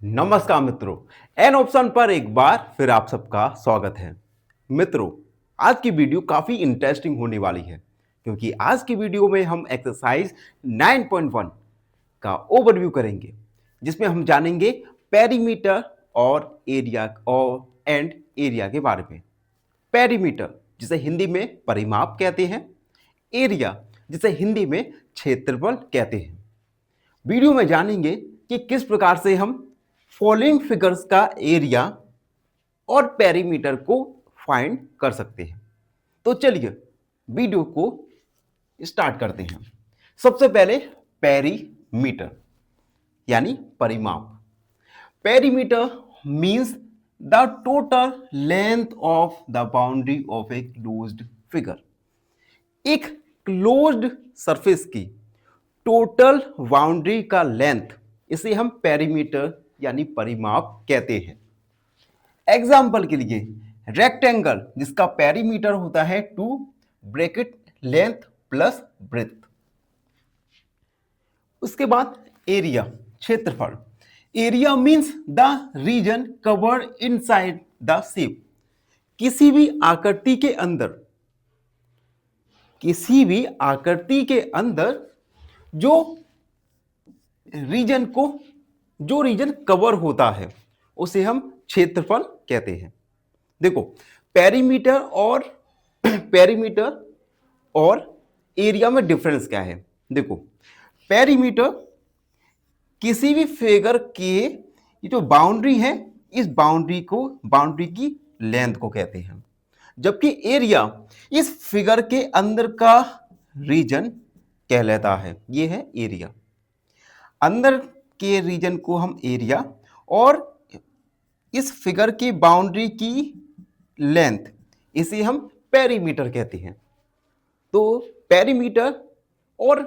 नमस्कार मित्रों। An option पर एक बार फिर आप सबका स्वागत है। मित्रों, आज की वीडियो काफ़ी इंटरेस्टिंग होने वाली है क्योंकि आज की वीडियो में हम एक्सरसाइज 9.1 का ओवरव्यू करेंगे, जिसमें हम जानेंगे पेरीमीटर और एरिया के बारे में। पेरीमीटर, जिसे हिंदी में परिमाप कहते हैं, एरिया, जिसे हिंदी में क्षेत्रफल कहते हैं। वीडियो में जानेंगे कि किस प्रकार से हम फॉलोइंग फिगर्स का एरिया और पेरीमीटर को फाइंड कर सकते हैं। तो चलिए वीडियो को स्टार्ट करते हैं। सबसे पहले पेरीमीटर यानी परिमाप। Perimeter means the total length of the boundary of a closed figure. एक क्लोज्ड सरफेस की टोटल बाउंड्री का लेंथ, इसे हम पेरीमीटर यानी परिमाप कहते हैं। एग्जाम्पल के लिए रेक्टेंगल, जिसका पेरीमीटर होता है 2 ब्रैकेट लेंथ प्लस ब्रेथ। उसके बाद एरिया, क्षेत्रफल। Area means the region covered inside the shape. किसी भी आकृति के अंदर जो रीजन कवर होता है उसे हम क्षेत्रफल कहते हैं। देखो, पेरीमीटर और एरिया में डिफरेंस क्या है। देखो, पेरीमीटर किसी भी फिगर के ये जो बाउंड्री है, इस बाउंड्री की लेंथ को कहते हैं, जबकि एरिया इस फिगर के अंदर का रीजन कहलाता है। ये है एरिया। अंदर के रीजन को हम एरिया, और इस फिगर की बाउंड्री की लेंथ, इसे हम पेरीमीटर कहते हैं। तो पेरीमीटर और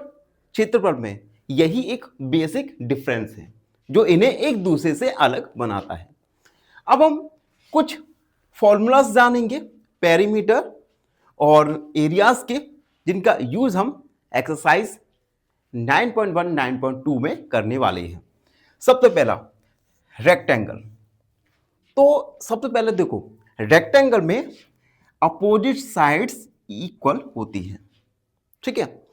क्षेत्रफल में यही एक बेसिक डिफरेंस है जो इन्हें एक दूसरे से अलग बनाता है। अब हम कुछ फॉर्मूलाज जानेंगे पेरीमीटर और एरियाज के, जिनका यूज हम एक्सरसाइज 9.1 9.2 में करने वाले हैं। सबसे पहला रेक्टेंगल। तो सबसे पहले देखो, रेक्टेंगल में अपोजिट साइड्स इक्वल होती हैं। ठीक है,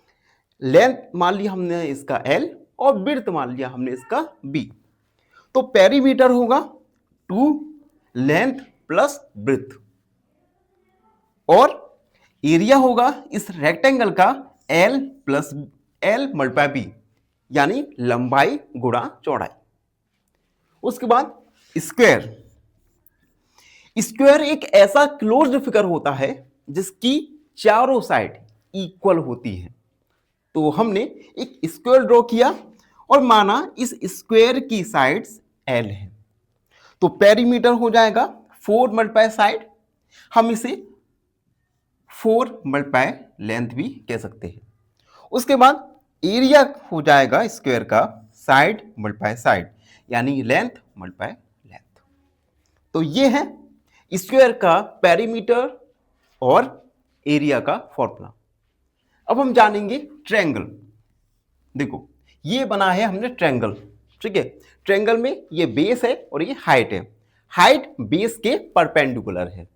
लेंथ मान लिया हमने इसका L और विड्थ मान लिया हमने इसका B। तो पेरीमीटर होगा 2 लेंथ प्लस ब्रेथ, और एरिया होगा इस रेक्टेंगल का L मल्टीप्लाई B, यानी लंबाई गुणा चौड़ाई। उसके बाद स्क्वायर एक ऐसा क्लोज्ड फिगर होता है जिसकी चारों साइड इक्वल होती है। तो हमने एक स्क्वायर ड्रॉ किया और माना इस स्क्वायर की साइड्स L है, तो पेरीमीटर हो जाएगा 4 मल्टीप्लाई साइड। हम इसे 4 मल्टीप्लाई लेंथ भी कह सकते हैं। उसके बाद एरिया हो जाएगा स्क्वायर का साइड मल्टीप्लाई साइड, यानी लेंथ मल्टीप्लाई लेंथ। तो ये है स्क्वायर का पेरीमीटर और एरिया का फॉर्मूला। अब हम जानेंगे ट्रायंगल। देखो, ये बना है हमने ट्रायंगल। ठीक है, ट्रायंगल में ये बेस है और ये हाइट है। हाइट बेस के परपेंडिकुलर है।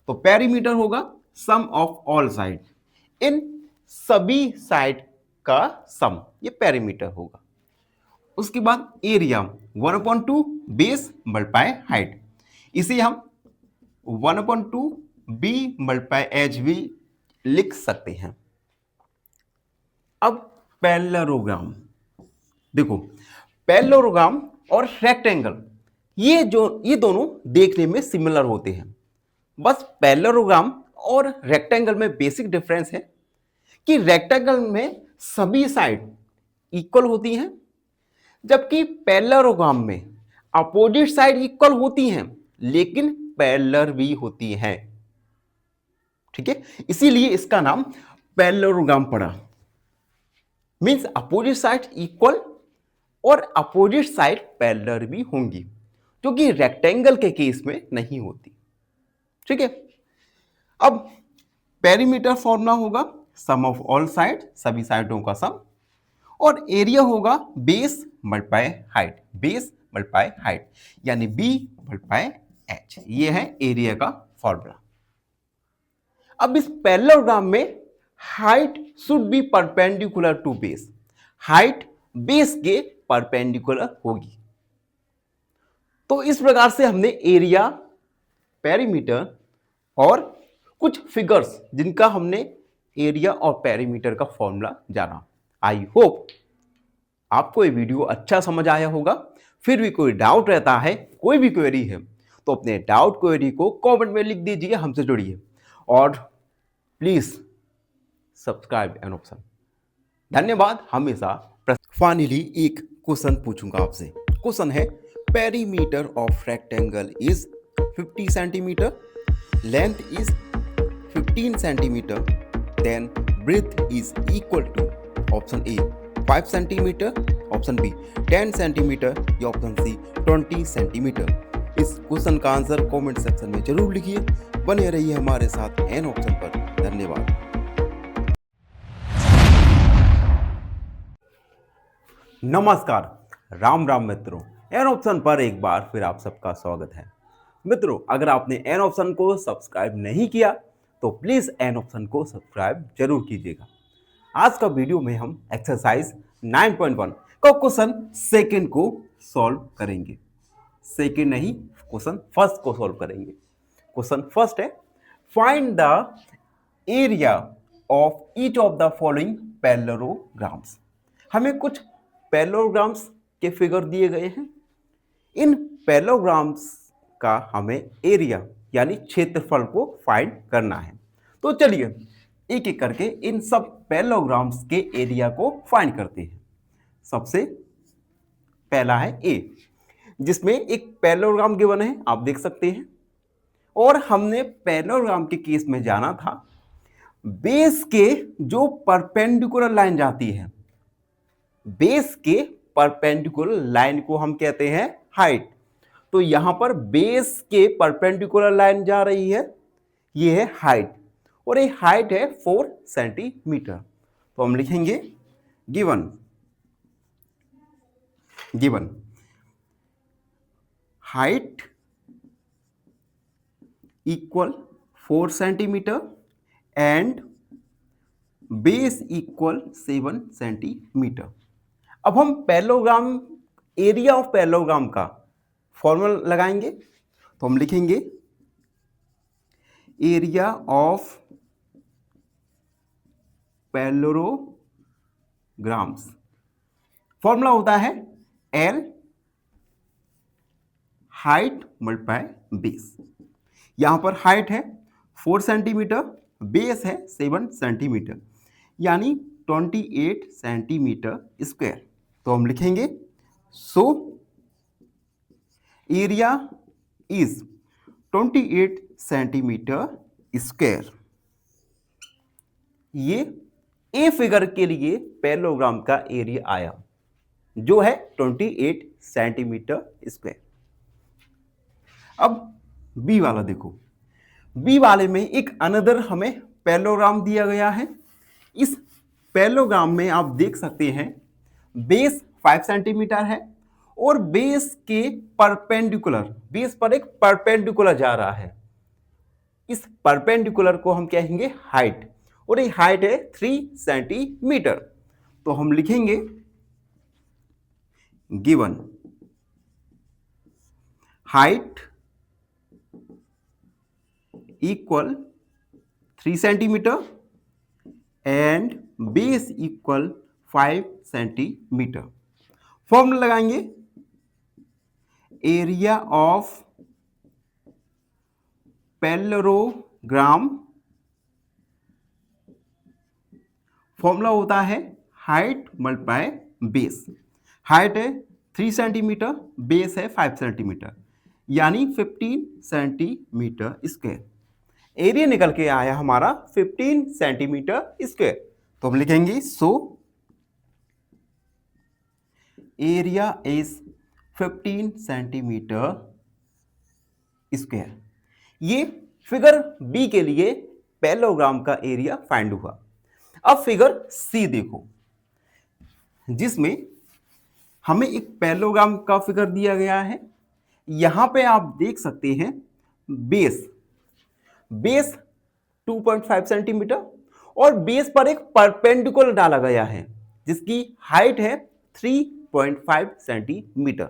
तो पेरीमीटर होगा सम ऑफ ऑल साइड, इन सभी साइड का सम, ये पेरीमीटर होगा। उसके बाद एरिया 1/2 बेस मल्टीप्लाई हाइट, इसे हम 1/2 B मल्टीप्लाई एच भी लिख सकते हैं। अब पैरेललोग्राम। देखो, पैरेललोग्राम और रेक्टेंगल ये दोनों देखने में सिमिलर होते हैं। बस पैरेललोग्राम और रेक्टेंगल में बेसिक डिफरेंस है कि रेक्टेंगल में सभी साइड इक्वल होती हैं, जबकि पैरेललोग्राम में अपोजिट साइड इक्वल होती हैं लेकिन पैरेलल भी होती हैं। ठीक है, इसीलिए इसका नाम पैरेललोग्राम पड़ा। मींस अपोजिट साइड इक्वल और अपोजिट साइड पैरेलल भी होंगी, जो कि रेक्टेंगल के केस में नहीं होती। ठीक है, अब पेरीमीटर फॉर्मूला होगा सम ऑफ ऑल साइड, सभी साइडों का सम, और एरिया होगा base multiply height, base multiply height, यानी बी मल्टीप्लाई एच। ये है एरिया का फॉर्मूला। अब इस पैरेललोग्राम में height should be perpendicular to base, height base के परपेंडिकुलर होगी। तो इस प्रकार से हमने एरिया, पेरीमीटर और कुछ फिगर्स जिनका हमने एरिया और पेरीमीटर का फॉर्मूला जाना। आई होप आपको ये वीडियो अच्छा समझ आया होगा। फिर भी कोई डाउट रहता है, कोई भी क्वेरी है, तो अपने डाउट क्वेरी को कमेंट में लिख दीजिए, हमसे जुड़िए और प्लीज सब्सक्राइब एन ऑप्शन। धन्यवाद। हमेशा फाइनली एक क्वेश्चन पूछूंगा आपसे। क्वेश्चन है perimeter of rectangle is 50 centimetre, length is 15 centimetre, then breadth is equal to option A 5 centimetre, option B 10 centimetre या ऑप्शन सी 20 सेंटीमीटर। इस क्वेश्चन का आंसर कमेंट सेक्शन में जरूर लिखिए। बने रहिए हमारे साथ एन ऑप्शन पर। धन्यवाद। नमस्कार, राम राम मित्रों, एन ऑप्शन पर एक बार फिर आप सबका स्वागत है। मित्रों, अगर आपने एन ऑप्शन को सब्सक्राइब नहीं किया तो प्लीज एन ऑप्शन को सब्सक्राइब जरूर कीजिएगा। आज का वीडियो में हम एक्सरसाइज 9.1 का क्वेश्चन सेकंड को सॉल्व करेंगे। सेकंड नहीं, क्वेश्चन फर्स्ट को सॉल्व करेंगे। क्वेश्चन फर्स्ट है, find the area of each of the following parallelograms. हमें कुछ पैरेललोग्राम्स के फिगर दिए गए हैं। इन पैरेललोग्राम्स का हमें एरिया यानी क्षेत्रफल को फाइंड करना है। तो चलिए एक एक करके इन सब पैरेललोग्राम्स के एरिया को फाइंड करते हैं। सबसे पहला है ए, जिसमें एक पैरेललोग्राम गिवन है, आप देख सकते हैं। और हमने पैरेललोग्राम के केस में जाना था बेस के जो परपेंडिकुलर लाइन जाती है, बेस के परपेंडिकुलर लाइन को हम कहते हैं हाइट। तो यहां पर बेस के परपेंडिकुलर लाइन जा रही है, ये है हाइट, और ये हाइट है 4 सेंटीमीटर। तो हम लिखेंगे given height equal 4 centimetre and base equal 7 centimetre. अब हम पैरेललोग्राम, एरिया ऑफ पैरेललोग्राम का फॉर्मूला लगाएंगे। तो हम लिखेंगे एरिया ऑफ पैरेललोग्राम्स, फॉर्मूला होता है एल हाइट मल्टीप्लाई बेस। यहां पर हाइट है 4 सेंटीमीटर, बेस है 7 सेंटीमीटर, यानी 28 सेंटीमीटर स्क्वायर। तो हम लिखेंगे सो एरिया इज 28 सेंटीमीटर स्क्वायर। ये ए फिगर के लिए पैरेललोग्राम का एरिया आया, जो है 28 सेंटीमीटर स्क्वायर। अब बी वाला देखो, बी वाले में एक अनदर हमें पैरेललोग्राम दिया गया है। इस पैरेललोग्राम में आप देख सकते हैं बेस 5 सेंटीमीटर है और बेस के परपेंडिकुलर, बेस पर एक परपेंडिकुलर जा रहा है। इस परपेंडिकुलर को हम कहेंगे हाइट, और ये हाइट है 3 सेंटीमीटर। तो हम लिखेंगे given height equal 3 centimetre and base equal 5 centimetre. Formula लगाएंगे एरिया ऑफ पैरेललोग्राम, फॉर्मूला होता है हाइट मल्टीप्लाई बेस। हाइट है 3 सेंटीमीटर, बेस है 5 सेंटीमीटर, यानी 15 सेंटीमीटर स्क्वायर। एरिया निकल के आया हमारा 15 सेंटीमीटर स्क्वायर। तो हम लिखेंगे सो एरिया इज 15 सेंटीमीटर स्क्वायर। ये फिगर बी के लिए पैरेललोग्राम का एरिया फाइंड हुआ। अब फिगर सी देखो, जिसमें हमें एक पैरेललोग्राम का फिगर दिया गया है। यहां पे आप देख सकते हैं बेस 2.5 सेंटीमीटर और बेस पर एक परपेंडिकुलर डाला गया है जिसकी हाइट है 3.5 सेंटीमीटर।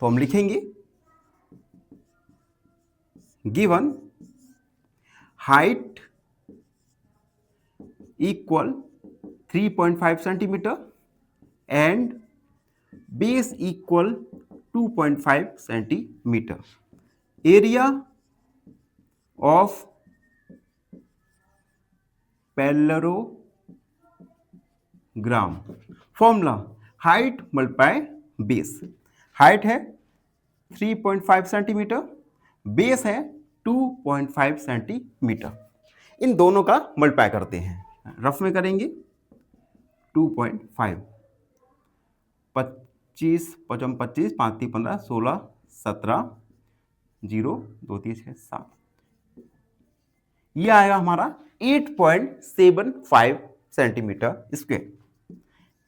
तो हम लिखेंगे given height equal 3.5 centimetre and base equal 2.5 centimetre. Area of parallelogram formula height multiply base. Height है 3.5 सेंटीमीटर, बेस है 2.5 सेंटीमीटर। इन दोनों का मल्टीप्लाई करते हैं, रफ में करेंगे 2.5 25 55 25 5 3 15 16 17 0 2 3 6 7 ये आएगा हमारा 8.75 सेंटीमीटर स्क्वायर।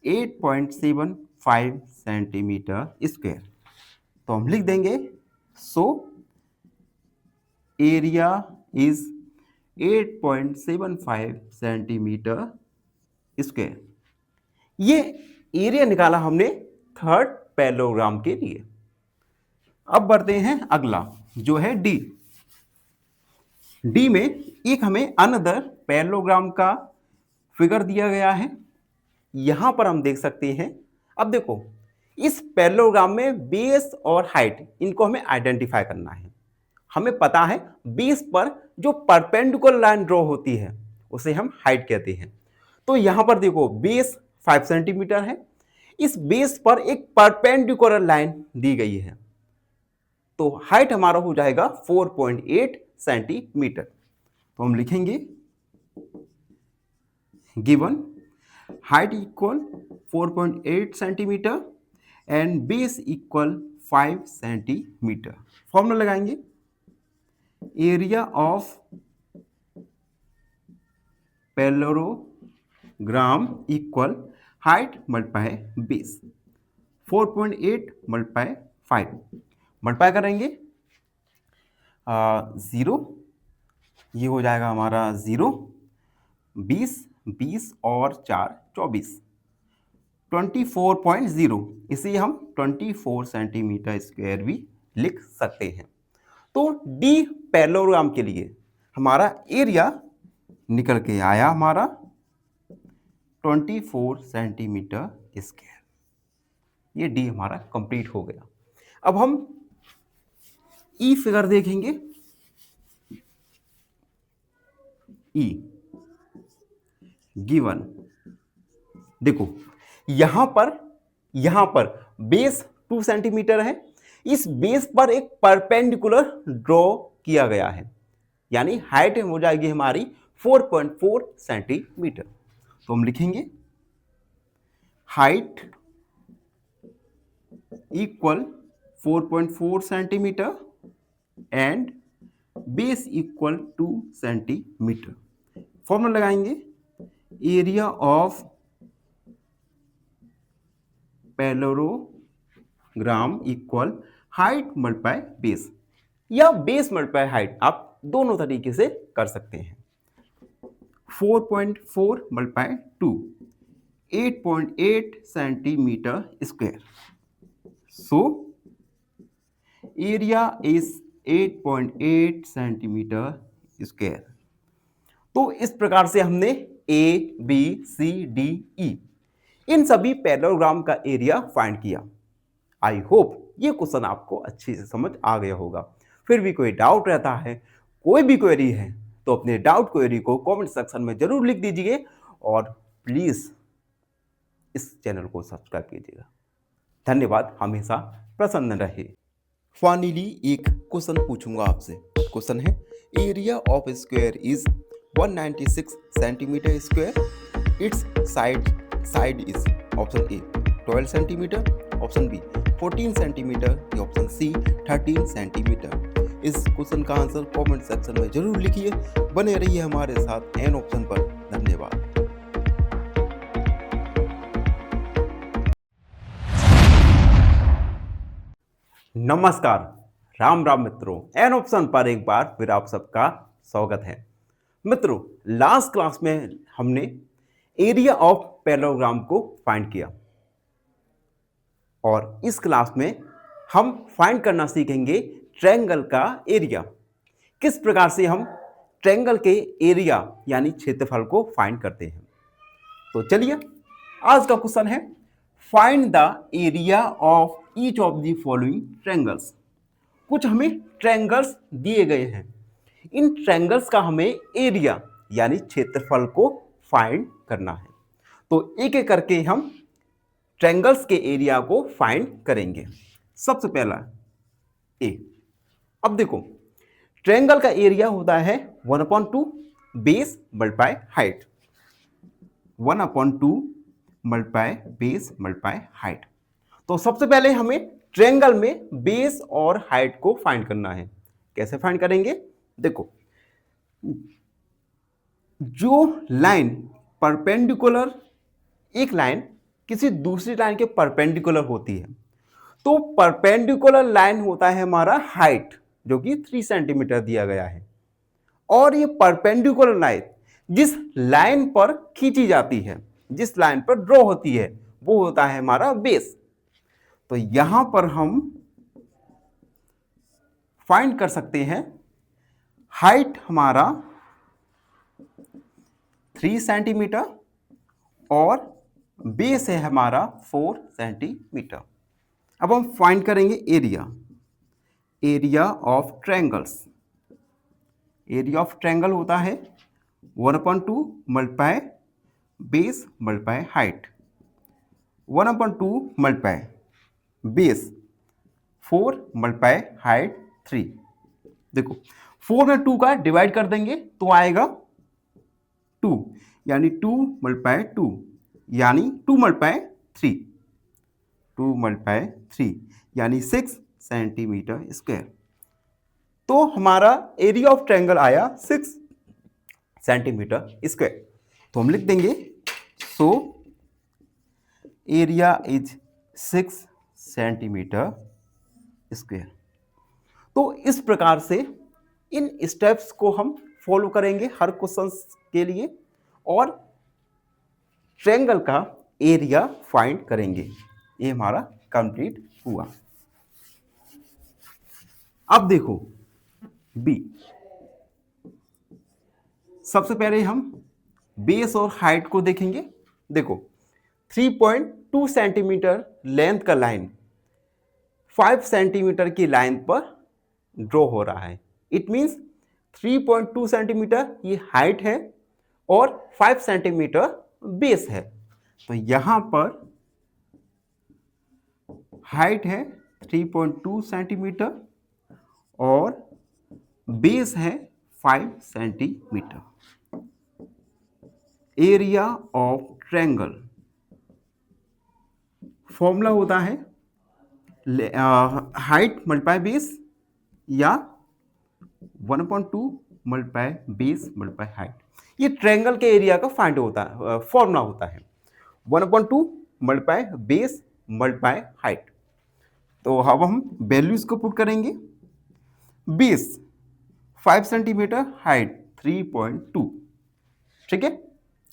8.75 centimetre square. तो हम लिख देंगे सो एरिया इज 8.75 सेंटीमीटर स्क्वायर। ये एरिया निकाला हमने थर्ड पैरेललोग्राम के लिए। अब बढ़ते हैं अगला जो है डी। डी में एक हमें अनदर पैरेललोग्राम का फिगर दिया गया है। यहां पर हम देख सकते हैं, अब देखो इस पैरेललोग्राम में बेस और हाइट इनको हमें आइडेंटिफाई करना है। हमें पता है बेस पर जो परपेंडिकुलर लाइन ड्रॉ होती है उसे हम हाइट कहते हैं। तो यहां पर देखो बेस 5 सेंटीमीटर है, इस बेस पर एक परपेंडिकुलर लाइन दी गई है, तो हाइट हमारा हो जाएगा 4.8 सेंटीमीटर। तो हम लिखेंगे given height equal 4.8 centimetre and base equal 5 centimetre. Formula लगाएंगे area of parallelogram equal height multiply base. 4.8 multiply 5 multiply करेंगे 0, ये हो जाएगा हमारा 0 20 और 4 24 24.0। इसे हम 24 सेंटीमीटर स्क्वायर भी लिख सकते हैं। तो डी पैरेललोग्राम के लिए हमारा एरिया निकल के आया हमारा 24 सेंटीमीटर स्क्वायर। ये डी हमारा कंप्लीट हो गया। अब हम ई फिगर देखेंगे। ई गिवन देखो यहां पर बेस 2 सेंटीमीटर है, इस बेस पर एक परपेंडिकुलर ड्रॉ किया गया है, यानी हाइट हो जाएगी हमारी 4.4 सेंटीमीटर। तो हम लिखेंगे height equal 4.4 centimetre and base equal 2 centimetre. Formula लगाएंगे area of parallelogram equal height multiply base, या बेस मल्टीप्लाई हाइट, आप दोनों तरीके से कर सकते हैं। 4.4 multiply 2 8.8 centimetre square. So area is 8.8 centimetre square. तो इस प्रकार से हमने ए बी सी डी ई इन सभी पैरेललोग्राम का एरिया फाइंड किया। आई होप ये क्वेश्चन आपको अच्छे से समझ आ गया होगा। फिर भी कोई डाउट रहता है, कोई भी क्वेरी है, तो अपने डाउट क्वेरी को कमेंट सेक्शन में जरूर लिख दीजिए और प्लीज इस चैनल को सब्सक्राइब कीजिएगा। धन्यवाद, हमेशा प्रसन्न रहे। फाइनली एक क्वेश्चन पूछूंगा आपसे। क्वेश्चन है area of square is 196 centimetre square. Its side is option A 12 centimetre, option B 14 centimetre, option C 13 centimetre. इस क्वेश्चन का आंसर कमेंट सेक्शन में जरूर लिखिए। बने रहिए हमारे साथ एन ऑप्शन पर। धन्यवाद। नमस्कार, राम राम मित्रों। एन ऑप्शन पर एक बार फिर आप सबका स्वागत है। मित्रों, लास्ट क्लास में हमने एरिया ऑफ पैरेललोग्राम को फाइंड किया और इस क्लास में हम फाइंड करना सीखेंगे ट्रायंगल का एरिया। किस प्रकार से हम ट्रायंगल के एरिया यानी क्षेत्रफल को फाइंड करते हैं। तो चलिए, आज का क्वेश्चन है find the area of each of the following triangles. कुछ हमें ट्रायंगल्स दिए गए हैं, इन ट्रायंगल्स का हमें एरिया यानी क्षेत्रफल को फाइंड करना है। तो एक एक करके हम ट्रायंगल्स के एरिया को फाइंड करेंगे। सबसे पहला ए। अब देखो, ट्रायंगल का एरिया होता है 1/2 base multiply height. 1/2 multiply base multiply height. तो सबसे पहले हमें ट्रायंगल में बेस और हाइट को फाइंड करना है। कैसे फाइंड करेंगे? देखो, जो लाइन परपेंडिकुलर, एक लाइन किसी दूसरी लाइन के परपेंडिकुलर होती है, तो परपेंडिकुलर लाइन होता है हमारा हाइट, जो कि 3 सेंटीमीटर दिया गया है। और ये परपेंडिकुलर लाइन जिस लाइन पर खींची जाती है, जिस लाइन पर ड्रॉ होती है, वो होता है हमारा बेस। तो यहां पर हम फाइंड कर सकते हैं हाइट हमारा 3 सेंटीमीटर और बेस है हमारा 4 सेंटीमीटर। अब हम फाइंड करेंगे area. Area of triangles. Area of triangle होता है 1/2 multiply base multiply height. 1/2 multiply base 4 multiply height 3। देखो, 4 में 2 का डिवाइड कर देंगे तो आएगा 2, यानी 2 मल्टीप्लाई 2 यानी 2 मल्टीप्लाई 3। 2 मल्टीप्लाई 3 यानी 6 सेंटीमीटर स्क्वायर। तो हमारा एरिया ऑफ ट्रायंगल आया 6 सेंटीमीटर स्क्वायर। तो हम लिख देंगे सो एरिया इज 6 सेंटीमीटर स्क्वायर। तो इस प्रकार से इन स्टेप्स को हम फॉलो करेंगे हर क्वेश्चन के लिए और ट्रायंगल का एरिया फाइंड करेंगे। ये हमारा कंप्लीट हुआ। अब देखो बी। सबसे पहले हम बेस और हाइट को देखेंगे। देखो, 3.2 सेंटीमीटर लेंथ का लाइन 5 सेंटीमीटर की लाइन पर ड्रॉ हो रहा है। इट मींस 3.2 सेंटीमीटर ये हाइट है और 5 सेंटीमीटर बेस है। तो यहां पर हाइट है 3.2 सेंटीमीटर और बेस है 5 centimetre. Area of triangle formula होता है हाइट मल्टीप्लाई बेस या 1/2 मल्टीप्लाई बेस मल्टीप्लाई हाइट। ये ट्रायंगल के एरिया का फाइंड होता है, फॉर्मूला होता है 1/2 मल्टीप्लाई बेस मल्टीप्लाई हाइट। तो अब हम वैल्यूज को पुट करेंगे। Base 5 centimetre, height 3.2। ठीक है।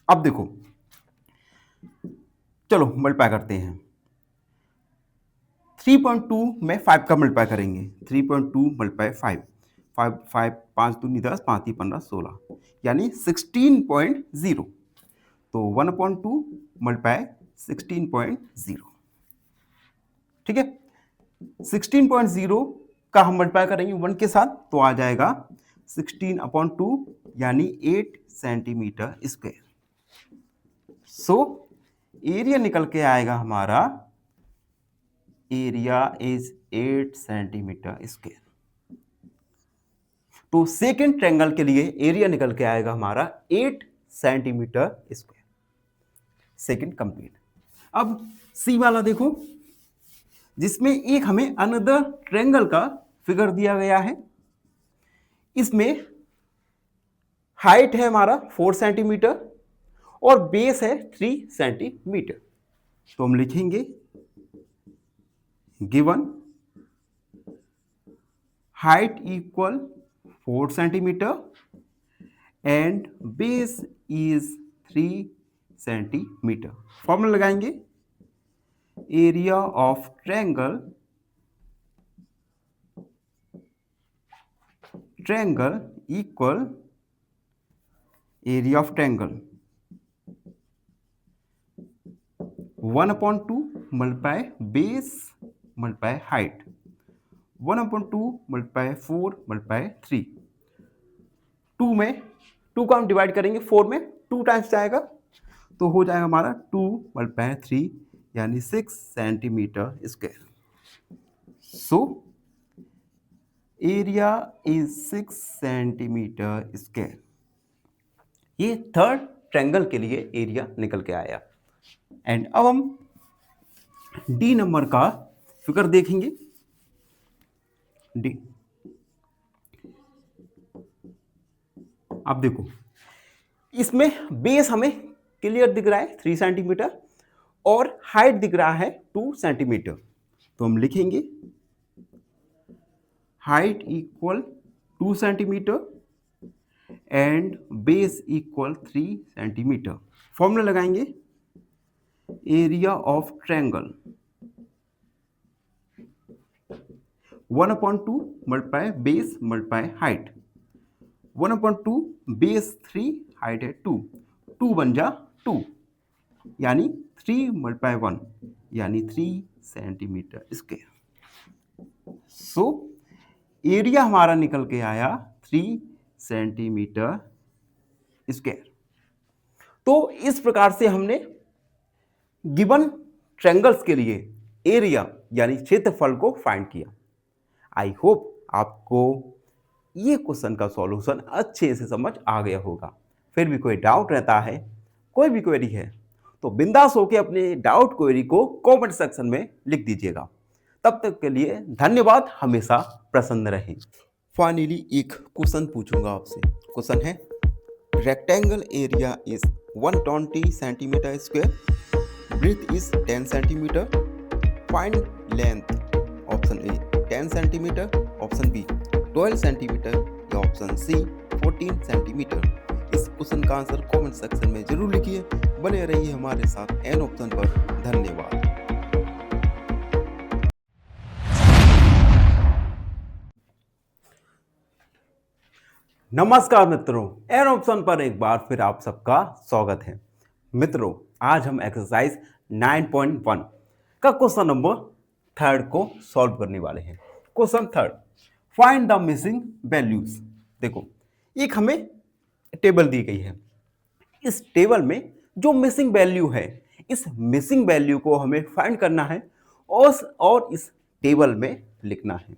अब देखो, चलो मल्टीप्लाई करते हैं। 3.2 में 5 का मल्टीप्लाई करेंगे। 3.2 मल्टीप्लाई 5, 5 दूनी 10, 5 3 15 16 यानी 16.0। तो 1/2 मल्टीप्लाई 16.0। ठीक है। 16.0 का हम मल्टीप्लाई करेंगे 1 के साथ तो आ जाएगा 16/2 यानी 8 सेंटीमीटर स्क्वायर। सो एरिया निकल के आएगा हमारा, एरिया इज 8 सेंटीमीटर स्क्वायर। तो सेकेंड ट्रायंगल के लिए एरिया निकल के आएगा हमारा 8 सेंटीमीटर स्क्वायर। Second complete. अब सी वाला देखो, जिसमें एक हमें अनदर ट्रायंगल का फिगर दिया गया है। इसमें हाइट है हमारा 4 सेंटीमीटर और बेस है 3 सेंटीमीटर। तो हम लिखेंगे given height equal 4 centimetre and base is 3 centimetre. Formula लगाएंगे, area of triangle equal area of triangle 1/2 multiply base multiply height 1/2 multiply 4 multiply 3। 2 में 2 को हम डिवाइड करेंगे 4 में, 2 टाइम्स जाएगा तो हो जाएगा हमारा 2 मल्टीप्लाई 3 यानी 6 centimetre square. So area is 6 centimetre square. ये थर्ड ट्रायंगल के लिए एरिया निकल के आया। एंड अब हम डी नंबर का फिगर देखेंगे। डी, अब देखो इसमें बेस हमें क्लियर दिख रहा है 3 सेंटीमीटर और हाइट दिख रहा है 2 सेंटीमीटर। तो हम लिखेंगे height equal 2 centimetre and base equal 3 centimetre. Formula लगाएंगे, area of triangle 1/2 multiply base multiply height 1/2 base 3 height है 2, 2 बन जा 2 यानी 3 मल्टीप्लाई 1 यानी 3 सेंटीमीटर स्क्वायर। सो एरिया हमारा निकल के आया 3 सेंटीमीटर स्क्वायर। तो इस प्रकार से हमने गिवन ट्रायंगल्स के लिए एरिया यानी क्षेत्रफल को फाइंड किया। आई होप आपको ये क्वेश्चन का सॉल्यूशन अच्छे से समझ आ गया होगा। फिर भी कोई डाउट रहता है, कोई भी क्वेरी है तो बिंदास होकर अपने डाउट क्वेरी को कमेंट सेक्शन में लिख दीजिएगा। तब तक के लिए धन्यवाद, हमेशा प्रसन्न रहें। फाइनली एक क्वेश्चन पूछूंगा आपसे। क्वेश्चन है, rectangle area is 120 centimetre square, breadth is 10 centimetre, find length option A 10 centimetre, option B 12 centimetre या ऑप्शन सी 14 सेंटीमीटर। इस क्वेश्चन का आंसर कमेंट सेक्शन में जरूर लिखिए। बने रहिए हमारे साथ एन ऑप्शन पर। धन्यवाद। नमस्कार मित्रों, एन ऑप्शन पर एक बार फिर आप सबका स्वागत है। मित्रों, आज हम एक्सरसाइज 9.1 का क्वेश्चन नंबर 3 को सॉल्व करने वाले हैं। Question 3, find the missing values. देखो, एक हमें टेबल दी गई है। इस टेबल में जो मिसिंग वैल्यू है, इस मिसिंग वैल्यू को हमें फाइंड करना है और इस टेबल में लिखना है।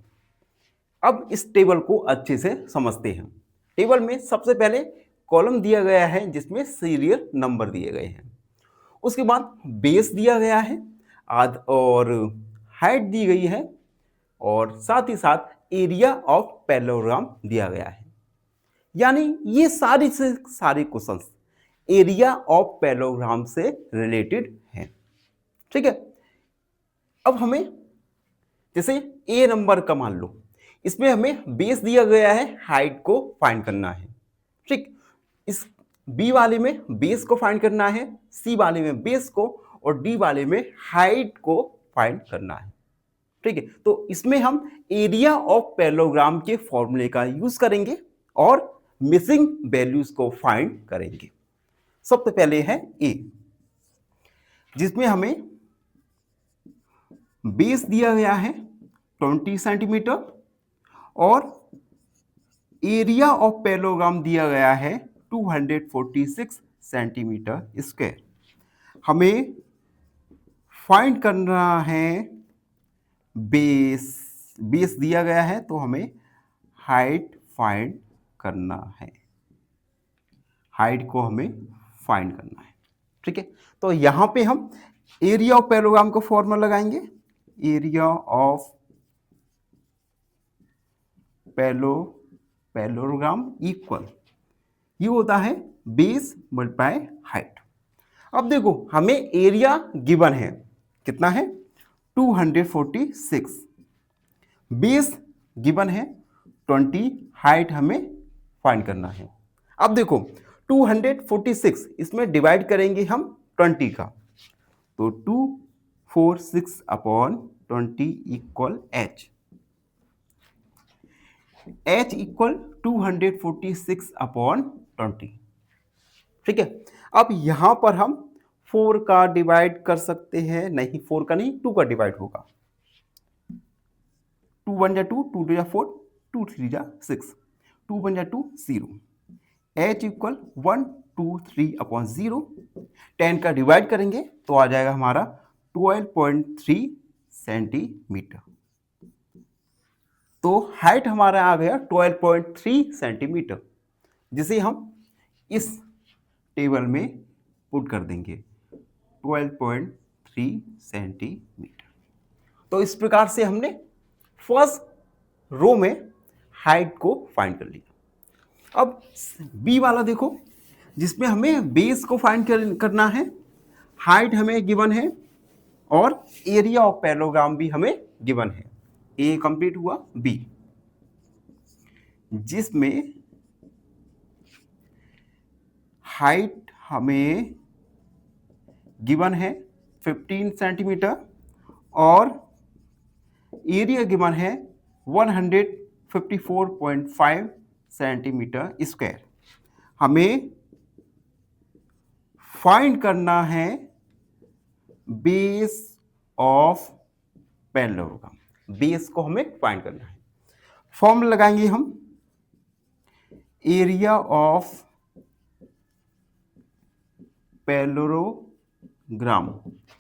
अब इस टेबल को अच्छे से समझते हैं। टेबल में सबसे पहले कॉलम दिया गया है जिसमें सीरियल नंबर दिए गए हैं। उसके बाद बेस दिया गया है और हाइट दी गई है और साथ ही साथ एरिया ऑफ पैरेललोग्राम दिया गया है। यानी ये सारे से सारे क्वेश्चंस एरिया ऑफ पैरेललोग्राम से रिलेटेड हैं। ठीक है। अब हमें जैसे ए नंबर का मान लो, इसमें हमें बेस दिया गया है, हाइट को फाइंड करना है। ठीक, इस बी वाले में बेस को फाइंड करना है, सी वाले में बेस को और डी वाले में हाइट को फाइंड करना है। ठीक है, तो इसमें हम एरिया ऑफ पैरेललोग्राम के फॉर्मूले का यूज करेंगे और मिसिंग वैल्यूज को फाइंड करेंगे। सबसे पहले है ए, जिसमें हमें बेस दिया गया है 20 सेंटीमीटर और एरिया ऑफ पैरेललोग्राम दिया गया है 246 सेंटीमीटर स्क्वायर। हमें फाइंड करना है बेस दिया गया है तो हमें हाइट फाइंड करना है, हाइट को हमें फाइंड करना है। ठीक है, तो यहां पे हम एरिया ऑफ पैरेललोग्राम का फॉर्मूला लगाएंगे। एरिया ऑफ पैरेललोग्राम इक्वल, ये होता है बेस मल्टीप्लाई हाइट। अब देखो, हमें एरिया गिवन है, कितना है 246, बेस गिवन है 20 हाइट हमें फाइंड करना है। अब देखो 246 इसमें डिवाइड करेंगे हम 20 का, तो 246 upon 20 equal h। h equal 246 upon 20। ठीक है, अब यहां पर हम 4 का डिवाइड कर सकते हैं, नहीं 4 का नहीं 2 का डिवाइड होगा। 2 1 जा 2, 2 2 जा 4, 2 3 जा 6, 2 1 जा 2 0। h equal 1 2 3 upon 0। 10 का डिवाइड करेंगे तो आ जाएगा हमारा 12.3 सेंटीमीटर। तो हाइट हमारा आ गया 12.3 सेंटीमीटर, जिसे हम इस टेबल में पुट कर देंगे 12.3 सेंटीमीटर। तो इस प्रकार से हमने फर्स्ट रो में हाइट को फाइंड कर लिया। अब बी वाला देखो, जिसमें हमें बेस को फाइंड करना है, हाइट हमें गिवन है और एरिया ऑफ पैरेललोग्राम भी हमें गिवन है। ए कंप्लीट हुआ। बी जिसमें हाइट हमें गिवन है 15 सेंटीमीटर और एरिया गिवन है 154.5 सेंटीमीटर स्क्वायर। हमें फाइंड करना है बेस ऑफ पैरेललोग्राम। बेस को हमें फाइंड करना है। फॉर्मूला लगाएंगे हम, एरिया ऑफ पैरेललोग्राम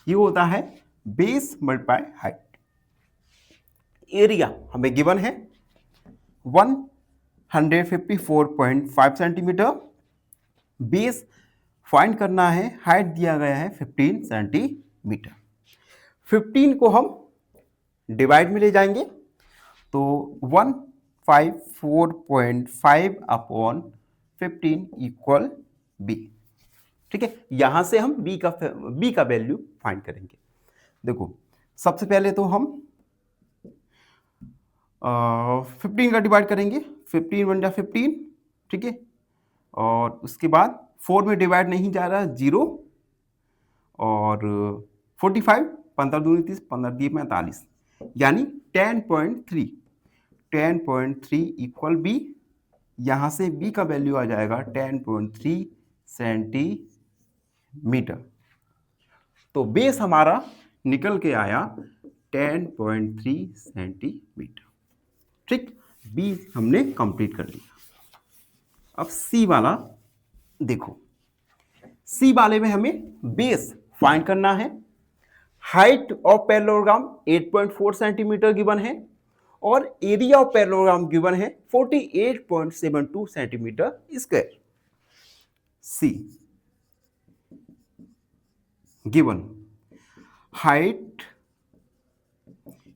ये होता है बेस मल्टीप्लाई हाइट। एरिया हमें गिवन है 154.5 सेंटीमीटर, बेस फाइंड करना है, हाइट दिया गया है 15 सेंटीमीटर। 15 को हम डिवाइड में ले जाएंगे तो 154.5 अपॉन 15 इक्वल बी। ठीक है, यहां से हम बी का वैल्यू फाइंड करेंगे। देखो सबसे पहले तो हम 15 का डिवाइड करेंगे, 15 1 जा 15। ठीक है, और उसके बाद 4 में डिवाइड नहीं जा रहा, 0 और 45, 15 दूनी 30, 15 दिए 45, यानी 10.3 इक्वल बी। यहां से बी का वैल्यू आ जाएगा 10.3 सेंटीमीटर। तो बेस हमारा निकल के आया 10.3 सेंटीमीटर। ठीक, बी हमने कंप्लीट कर लिया। अब सी वाला देखो, सी वाले में हमें बेस फाइंड करना है। Height of parallelogram 8.4 centimetre given है और एरिया ऑफ पैरेललोग्राम गिवन है 48.72 सेंटीमीटर स्क्वायर। सी गिवन हाइट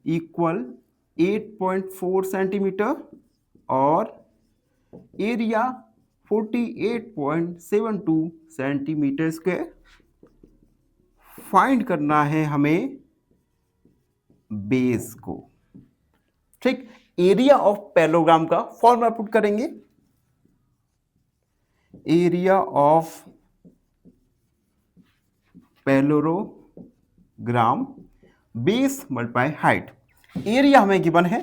इक्वल 8.4 सेंटीमीटर और एरिया 48.72 सेंटीमीटर स्क्वायर। फाइंड करना है हमें बेस को। ठीक, एरिया ऑफ पैरेललोग्राम का फॉर्मूला पुट करेंगे, area of parallelogram base multiply height. Area हमें गिवन है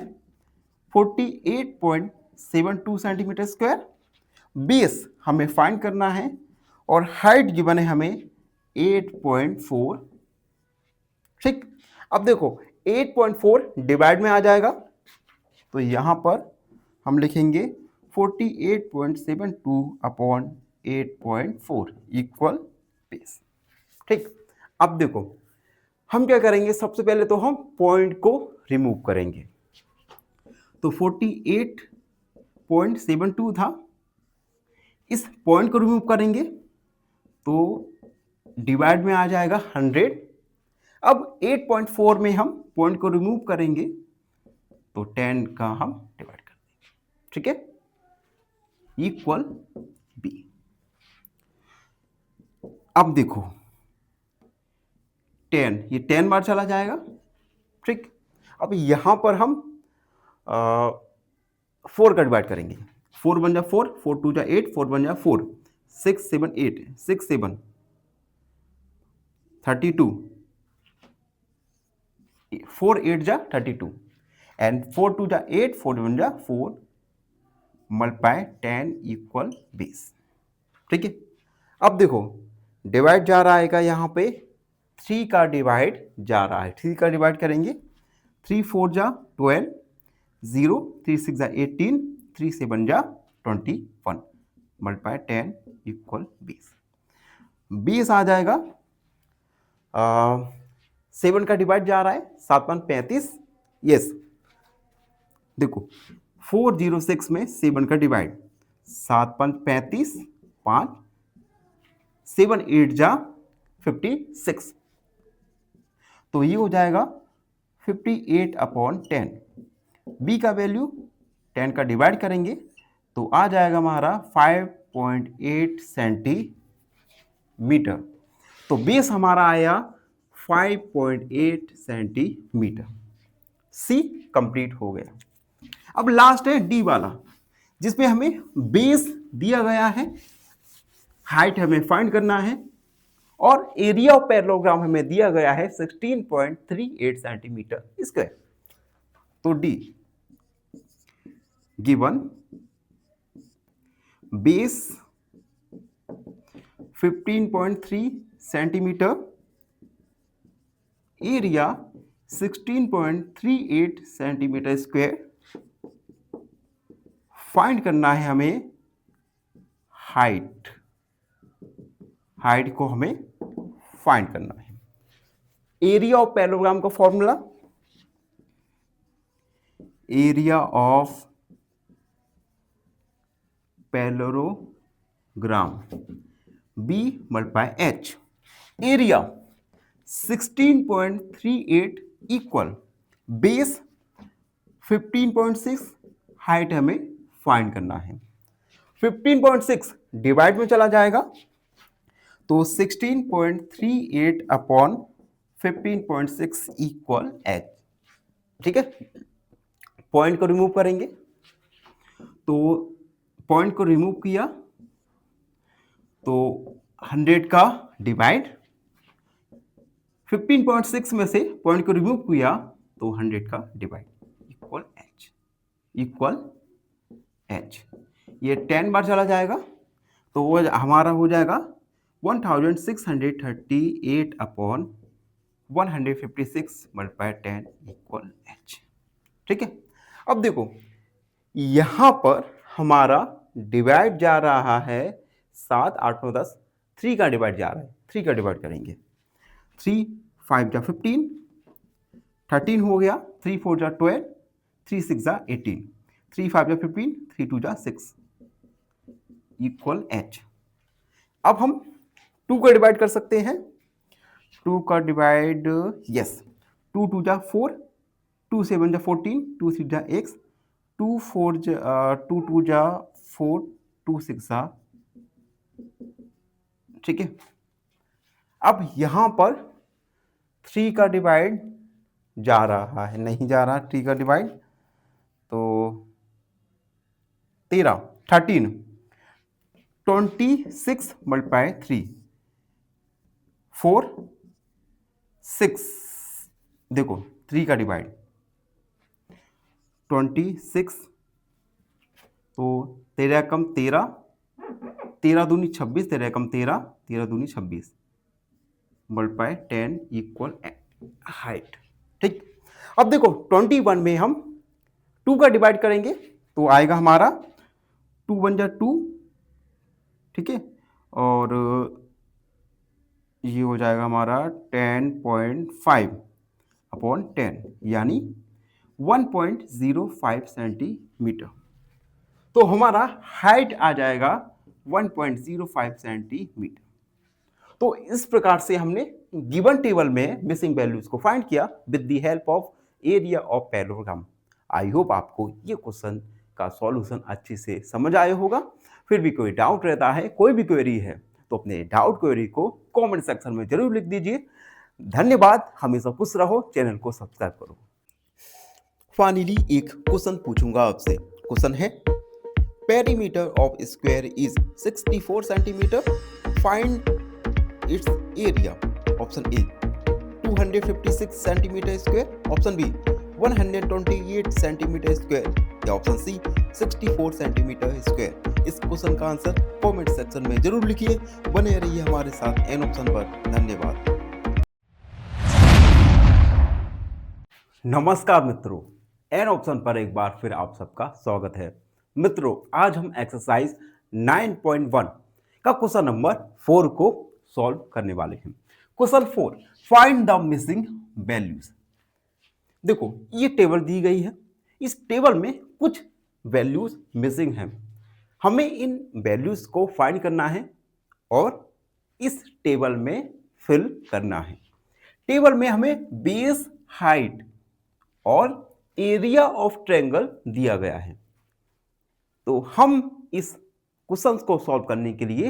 48.72 सेंटीमीटर स्क्वायर, बेस हमें फाइंड करना है और हाइट गिवन है हमें 8.4। ठीक, अब देखो 8.4 डिवाइड में आ जाएगा तो यहां पर हम लिखेंगे 48.72 अपॉन 8.4 इक्वल बेस। ठीक, अब देखो हम क्या करेंगे, सबसे पहले तो हम पॉइंट को रिमूव करेंगे। तो 48.72 था, इस पॉइंट को रिमूव करेंगे तो डिवाइड में आ जाएगा 100। अब 8.4 में हम पॉइंट को रिमूव करेंगे तो 10 का हम डिवाइड कर देंगे। ठीक है, इक्वल बी। अब देखो 10, ये 10 बार चला जाएगा। ठीक, अब यहां पर हम 4 का डिवाइड करेंगे, 4 बन जा 4, 4 2 जा 8, 4 बन जा 4, 6 7 8, 6 7 32, 4 8 जा 32 एंड 4 2 जा 8, 4 1 जा 4 मल्टीप्लाई 10 इक्वल 20। ठीक है, अब देखो डिवाइड जा रहा है यहाँ पे 3 का डिवाइड जा रहा है, 3 का डिवाइड करेंगे, 3 4 जा 12, 0 3 6 जा 18, 3 7 जा 21 मल्टीप्लाई 10 इक्वल 20। 20 आ जाएगा, 7 का डिवाइड जा रहा है, 7 5 35, यस देखो 406 में 7 का डिवाइड, 7 5 35, 5 7 8 जा 56, तो ये हो जाएगा 58 अपॉन 10। बी का वैल्यू 10 का डिवाइड करेंगे तो आ जाएगा हमारा 5.8 सेंटीमीटर। तो बेस हमारा आया 5.8 सेंटीमीटर। सी कंप्लीट हो गया। अब लास्ट है डी वाला, जिसमें हमें बेस दिया गया है, हाइट हमें फाइंड करना है और एरिया ऑफ पैरेललोग्राम हमें दिया गया है 16.38 सेंटीमीटर स्क्वायर। तो D given base 15.3 centimetre, area 16.38 centimetre square, find करना है हमें हाइट, हाइट को हमें फाइंड करना है। एरिया ऑफ पैरेललोग्राम का formula, area of parallelogram b multiply h, area 16.38 equal base 15.6, height हमें फाइंड करना है। 15.6 डिवाइड में चला जाएगा तो 16.38 अपॉन 15.6 इक्वल एच। ठीक है, पॉइंट को रिमूव करेंगे, तो पॉइंट को रिमूव किया तो 100 का डिवाइड, 15.6 में से पॉइंट को रिमूव किया तो 100 का divide equal H, equal H. ये 10 बार चला जाएगा तो वो हमारा हो जाएगा 1638 अपॉन 156 मल्टीप्लाई 10 इक्वल एच। ठीक है, अब देखो यहां पर हमारा डिवाइड जा रहा है 7 8 9 10, 3 का डिवाइड जा रहा है, 3 का डिवाइड करेंगे, 3 5 जा 15, 13 हो गया, 3 4 जा 12, 3 6 जा 18, 3 5 जा 15, 3 2 जा 6 इक्वल एच। अब हम 2 का डिवाइड कर सकते हैं, 2 का डिवाइड, यस 2 2 जा 4, 2 7 जा 14, 2 3 जा x, 2 4 जा 2 2 जा 4, 2 6 जा, ठीक है। अब यहां पर 3 का डिवाइड जा रहा है, नहीं जा रहा 3 का डिवाइड, तो 13 26 मल्टीप्लाई 3 4 6, देखो 3 का डिवाइड 26, तो 13 कम 13, 13 दूनी 26, 13 कम 13, 13 दूनी 26 मल्टीप्लाई 10 इक्वल हाइट। ठीक, अब देखो 21 में हम 2 का डिवाइड करेंगे तो आएगा हमारा 2 1 जा 2, ठीक है, और ये हो जाएगा हमारा 10.5 अपॉन 10 यानी 1.05 सेंटीमीटर। तो हमारा हाइट आ जाएगा 1.05 सेंटीमीटर। तो इस प्रकार से हमने गिवन टेबल में मिसिंग वैल्यूज को फाइंड किया with the help of area of parallelogram. I hope आपको ये क्वेश्चन का सॉल्यूशन अच्छे से समझ आया होगा। फिर भी कोई डाउट रहता है, कोई भी क्वेरी है, तो अपने डाउट क्वेरी को कमेंट सेक्शन में जरूर लिख दीजिए। धन्यवाद, हमेशा खुश रहो, चैनल को सब्सक्राइब करो। फाइनली एक क्वेश्चन पूछूंगा आपसे, क्वेश्चन है perimeter of square is 64 centimeter, find its area. Option A 256 centimeter square, option B 128 centimeter square, या ऑप्शन सी 64 सेंटीमीटर स्क्वायर। इस क्वेश्चन का आंसर कमेंट सेक्शन में जरूर लिखिए। बने रहिए हमारे साथ एन ऑप्शन पर। धन्यवाद। नमस्कार मित्रों, एन ऑप्शन पर एक बार फिर आप सबका स्वागत है। मित्रों, आज हम एक्सरसाइज 9.1 का क्वेश्चन नंबर 4 को सॉल्व करने वाले हैं। Question 4, find the missing values. देखो, ये टेबल दी गई है, इस टेबल में कुछ वैल्यूज मिसिंग हैं। हमें इन वैल्यूज को फाइंड करना है और इस टेबल में फिल करना है। टेबल में हमें बेस, हाइट और एरिया ऑफ ट्रायंगल दिया गया है। तो हम इस क्वेश्चन को सॉल्व करने के लिए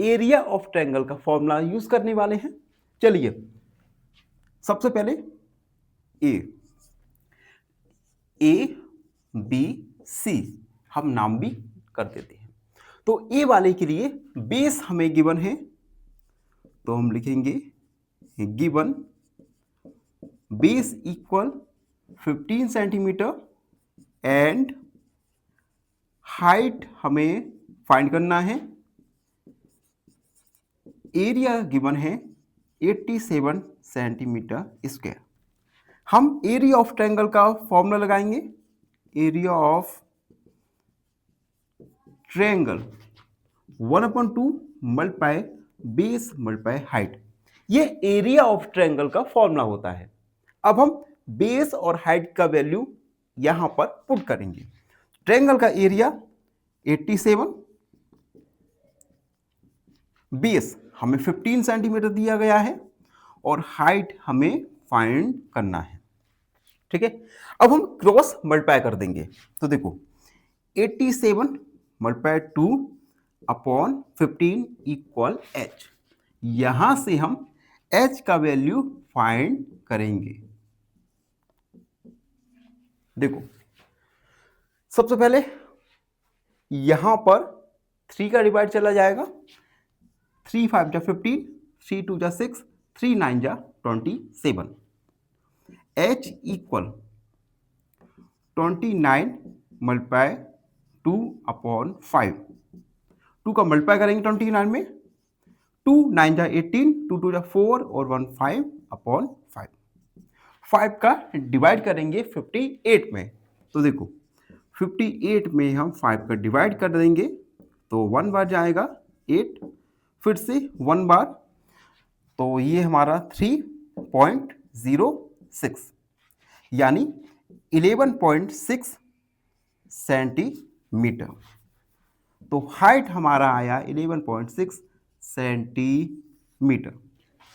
एरिया ऑफ ट्रायंगल का फॉर्मूला यूज करने वाले हैं। चलिए, सबसे पहले ए बी सी हम नाम भी कर देते हैं। तो ए वाले के लिए बेस हमें गिवन है, तो हम लिखेंगे given base equal 15 centimetre and height हमें फाइंड करना है। एरिया गिवन है 87 सेंटीमीटर स्क्वायर। हम एरिया ऑफ ट्रायंगल का फॉर्मूला लगाएंगे। Area of triangle 1/2 multiply base multiply height, ये एरिया ऑफ ट्रायंगल का फॉर्मूला होता है। अब हम बेस और हाइट का वैल्यू यहां पर पुट करेंगे। ट्रायंगल का एरिया 87, बेस हमें 15 सेंटीमीटर दिया गया है और हाइट हमें फाइंड करना है। ठीक है, अब हम क्रॉस मल्टीप्लाई कर देंगे। तो देखो 87 मल्टीप्लाई 2 अपॉन 15 इक्वल h। यहां से हम h का वैल्यू फाइंड करेंगे। देखो, सबसे पहले यहां पर 3 का डिवाइड चला जाएगा। 3 5 जा 15, 3 2 जा 6, 3 9 जा 27। h equal 29 multiply 2 upon 5। 2 का मल्टीप्लाई करेंगे 29 में, 2 9 जा 18, 2 2 जा 4 और 1 5 अपॉन 5। 5 का डिवाइड करेंगे 58 में। तो देखो 58 में हम 5 का डिवाइड कर देंगे तो 1 बार जाएगा 8, फिर से 1 बार, तो ये हमारा 3.06 यानी 11.6 सेंटीमीटर। तो हाइट हमारा आया 11.6 सेंटीमीटर।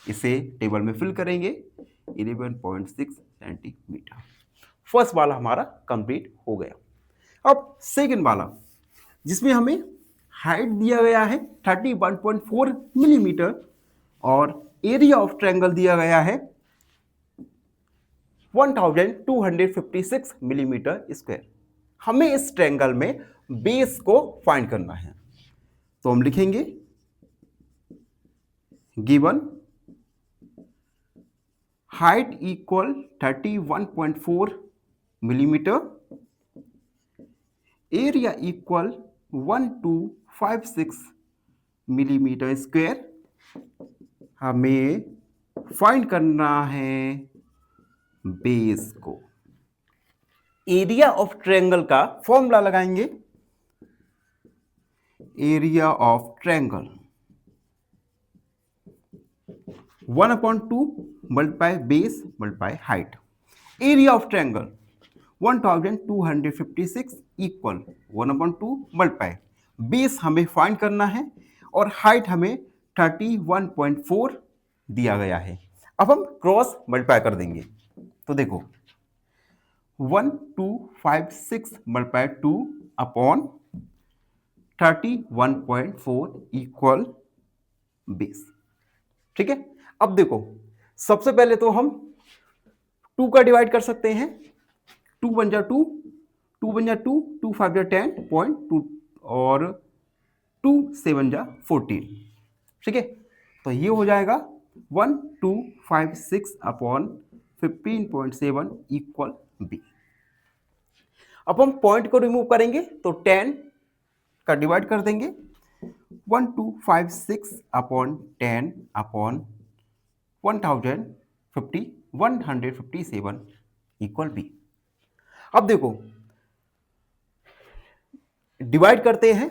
इसे टेबल में फिल करेंगे 11.6 सेंटीमीटर। फर्स्ट वाला हमारा कंप्लीट हो गया। अब सेकंड वाला, जिसमें हमें हाइट दिया गया है 31.4 मिलीमीटर और एरिया ऑफ ट्रायंगल दिया गया है 1256 मिलीमीटर स्क्वायर। हमें इस ट्रायंगल में बेस को फाइंड करना है। तो हम लिखेंगे given height equal 31.4 millimetre, area equal 1256 millimetre square. हमें फाइंड करना है बेस को। एरिया ऑफ ट्रायंगल का फॉर्मूला लगाएंगे। Area of triangle 1/2 multiply base multiply height. Area of triangle 1256 equal 1/2 multiply base हमें फाइंड करना है और हाइट हमें 31.4 दिया गया है। अब हम क्रॉस मल्टीप्लाई कर देंगे। तो देखो 1256 मल्टीप्लाई 2 अपॉन 31.4 इक्वल बेस। ठीक है, अब देखो सबसे पहले तो हम 2 का डिवाइड कर सकते हैं। 2 1 जा 2, 2 बन जा 2, 2 5 जा 10 पॉइंट 2 और 2 7 जा 14, ठीक है। तो ये हो जाएगा 1256 अपॉन 15.7 इक्वल बी। अब हम पॉइंट को रिमूव करेंगे तो 10 का डिवाइड कर देंगे, 1256 अपॉन 10 अपॉन 157 इक्वल बी। अब देखो डिवाइड करते हैं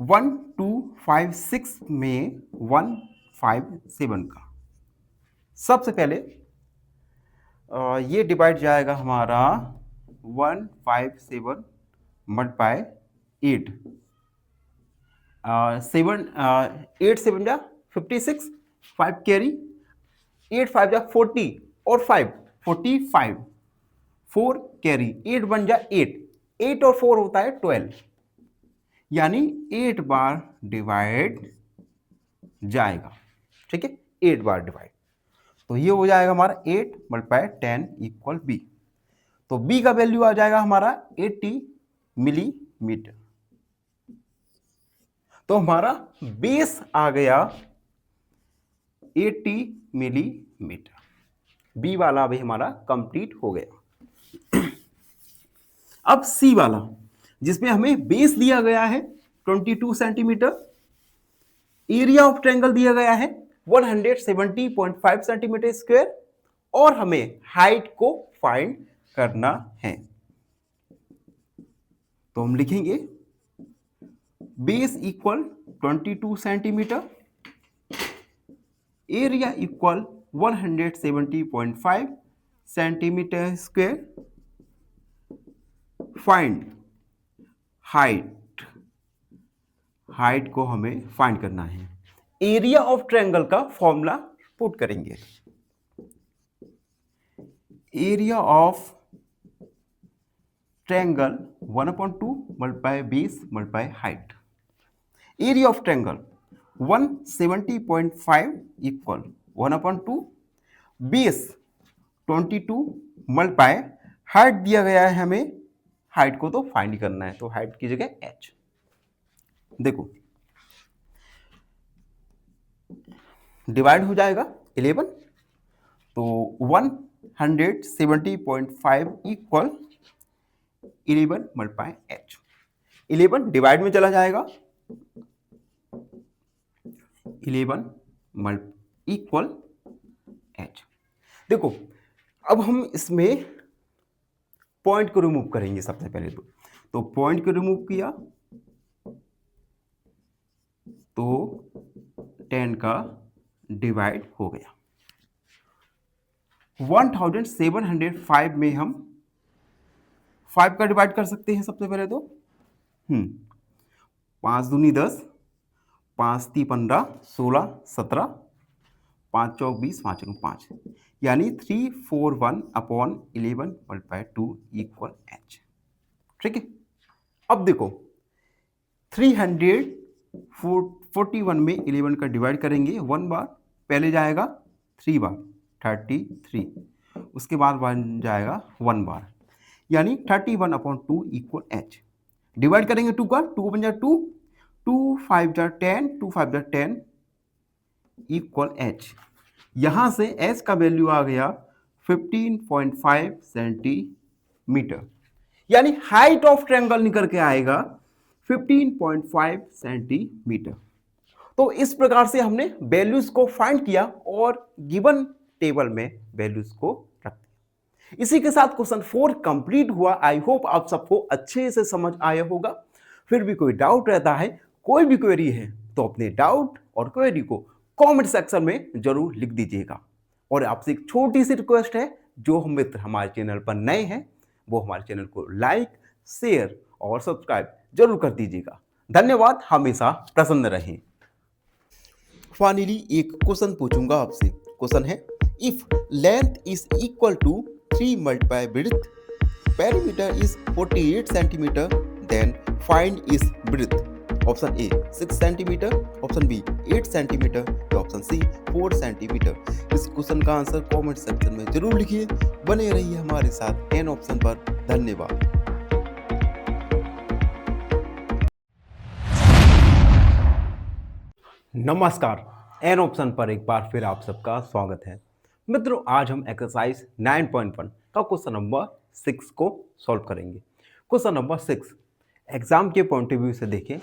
1256 में 157 का। सबसे पहले ये डिवाइड जाएगा हमारा 157 मल्टीप्लाई 8, 8 7 जा 56, 5 कैरी, 8 5 जा 40 और 5 45, 4 कैरी, 8 बन जा 8, 8 और 4 होता है 12, यानी 8 बार डिवाइड जाएगा, ठीक है, 8 बार डिवाइड। तो ये हो जाएगा हमारा 8 मल्टीप्लाई 10 इक्वल बी। तो बी का वैल्यू आ जाएगा हमारा 80 मिलीमीटर। तो हमारा बेस आ गया 80 मिलीमीटर। बी वाला भी हमारा कंप्लीट हो गया। अब सी वाला, जिसमें हमें बेस दिया गया है 22 सेंटीमीटर, एरिया ऑफ ट्रायंगल दिया गया है 170.5 सेंटीमीटर स्क्वायर और हमें हाइट को फाइंड करना है। तो हम लिखेंगे base equal 22 centimetre, area equal 170.5 centimetre square, find height को हमें फाइंड करना है। एरिया ऑफ ट्रायंगल का फॉर्मूला पुट करेंगे, area of triangle 1/2 multiply base multiply height. Area of triangle 170.5 equal 1/2 base 22 multiply height दिया गया है हमें, हाइट को तो फाइंड करना है, तो हाइट की जगह h। देखो डिवाइड हो जाएगा 11, तो 170.5 इक्वल 11 मल्टीप्लाई h। 11 डिवाइड में चला जाएगा, 11 इक्वल h। देखो अब हम इसमें पॉइंट को रिमूव करेंगे सबसे पहले। तो पॉइंट को रिमूव किया तो 10 का डिवाइड हो गया। 1705 में हम 5 का डिवाइड कर सकते हैं सबसे पहले तो 5 दूनी 10, 5 ती 15, 16 17, 5 चौक 20, 5 5, यानी 341 अपॉन 11 मल्टीप्लाई 2 इक्वल h, ठीक है। अब देखो 341 में 11 का डिवाइड करेंगे 1 बार, पहले जाएगा 3 बार 33, उसके बाद बन जाएगा 1 बार, यानी 31 अपॉन 2 इक्वल h। डिवाइड करेंगे 2 का, 2 बन जाए 2, 2 5 जा 10, 2 5 जा 10 इक्वल h। यहां से h का वैल्यू आ गया 15.5 सेंटीमीटर, यानी हाइट ऑफ ट्रायंगल निकल के आएगा 15.5 सेंटीमीटर। तो इस प्रकार से हमने वैल्यूज को फाइंड किया और गिवन टेबल में वैल्यूज को रख दिया। इसी के साथ क्वेश्चन 4 कंप्लीट हुआ। आई होप आप सबको अच्छे से समझ आया होगा। फिर भी कोई डाउट रहता है, कोई भी क्वेरी है, तो अपने डाउट और क्वेरी को कमेंट सेक्शन में जरूर लिख दीजिएगा। और आपसे एक छोटी सी रिक्वेस्ट है, जो हम मित्र हमारे चैनल पर नए हैं वो हमारे चैनल को लाइक, शेयर और सब्सक्राइब जरूर कर दीजिएगा। धन्यवाद, हमेशा प्रसन्न रहें। फाइनली एक क्वेश्चन पूछूंगा आपसे। क्वेश्चन है, if length is equal to 3 multiply width, perimeter is 48 centimeter, then find is width. Option A 6 centimeter, option B 8 centimeter, option C 4 centimeter. इस क्वेश्चन का आंसर कमेंट सेक्शन में जरूर लिखिए। बने रहिए हमारे साथ एन ऑप्शन पर। धन्यवाद। नमस्कार, एन ऑप्शन पर एक बार फिर आप सबका स्वागत है। मित्रों, आज हम एक्सरसाइज 9.1 का क्वेश्चन नंबर 6 को सॉल्व करेंगे। क्वेश्चन नंबर 6 एग्जाम के पॉइंट ऑफ व्यू से देखें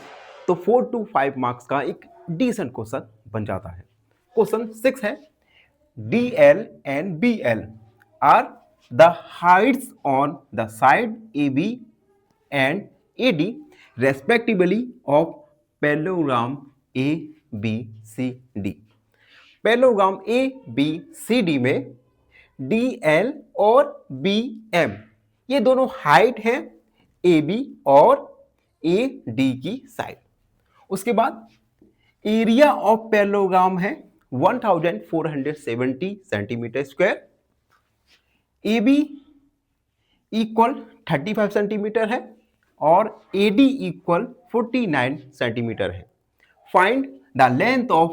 तो 4 to 5 मार्क्स का एक डिसेंट क्वेश्चन बन जाता है। क्वेश्चन 6 है, DL and BL are the heights on the side AB and AD respectively of parallelogram ABCD। Parallelogram ABCD में DL और BM ये दोनों हाइट है AB और AD की साइड। उसके बाद एरिया ऑफ पैरेललोग्राम है 1470 centimetre square. AB equal 35 centimetre है और AD इक्वल 49 सेंटीमीटर है। Find the length of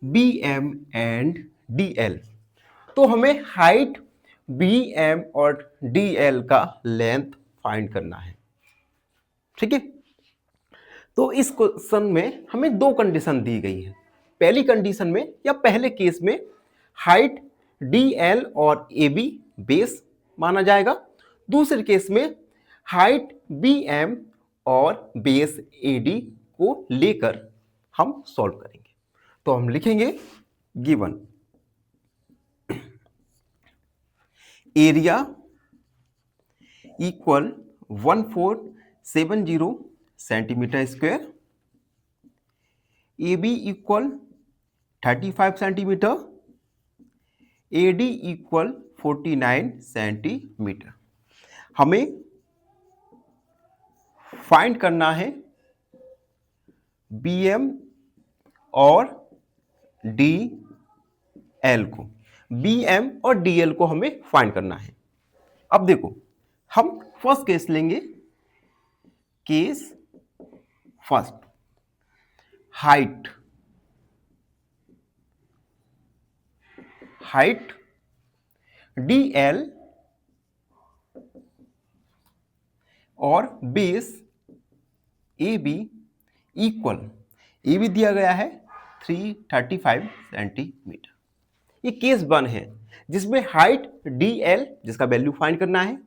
BM and DL। तो हमें हाइट BM और DL का लेंथ फाइंड करना है। ठीक है, तो इस क्वेश्चन में हमें दो कंडीशन दी गई है। पहली कंडीशन में या पहले केस में हाइट DL और AB बेस माना जाएगा। दूसरे केस में हाइट BM और बेस AD को लेकर हम सॉल्व करेंगे। तो हम लिखेंगे given area equal 1470 centimetre square, AB equal 35 centimetre, AD equal 49 centimetre. हमें फाइंड करना है BM और DL को। BM और DL को हमें फाइंड करना है। अब देखो, हम फर्स्ट केस लेंगे। केस फर्स्ट, हाइट DL और बेस AB इक्वल, AB दिया गया है 335 सेंटीमीटर। ये केस 1 है जिसमें हाइट DL जिसका वैल्यू फाइंड करना है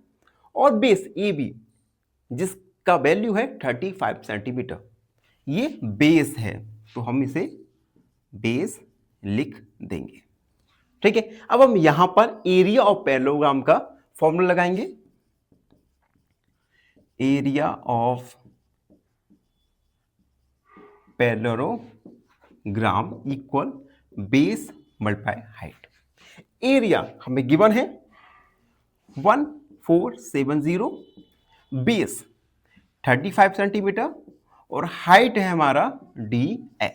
और बेस AB जिसका वैल्यू है 35 सेंटीमीटर। ये बेस है तो हम इसे बेस लिख देंगे। ठीक है, अब हम यहां पर एरिया ऑफ पैरेललोग्राम का फॉर्मूला लगाएंगे। Area of parallelogram equal base multiply height. Area हमें गिवन है 1470, बेस 35 सेंटीमीटर और हाइट है हमारा DL।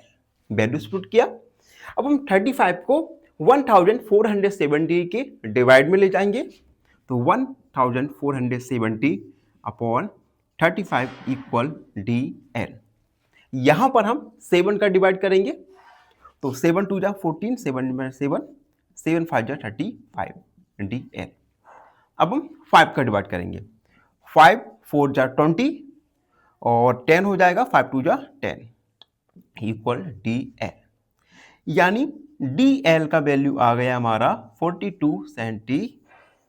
वैल्यूज पुट किया। अब हम 35 को 1470 के डिवाइड में ले जाएंगे तो 1470 अपॉन 35 इक्वल DL। यहां पर हम 7 का डिवाइड करेंगे तो 7 2 जा 14, 7 7 7 5 जा 35 DL। अब हम 5 का डिवाइड करेंगे, 5 4 जा 20 और 10 हो जाएगा, 5 2 जा 10 इक्वल DL। यानी DL का वैल्यू आ गया हमारा 42 सेंटीमीटर।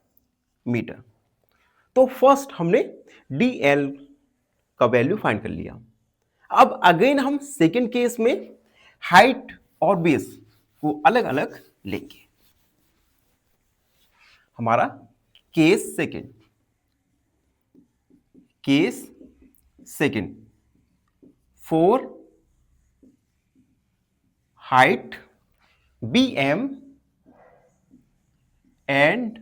तो फर्स्ट हमने DL का वैल्यू फाइंड कर लिया। अब अगेन हम सेकेंड केस में हाइट और बेस को अलग अलग लेंगे। हमारा case second for height BM and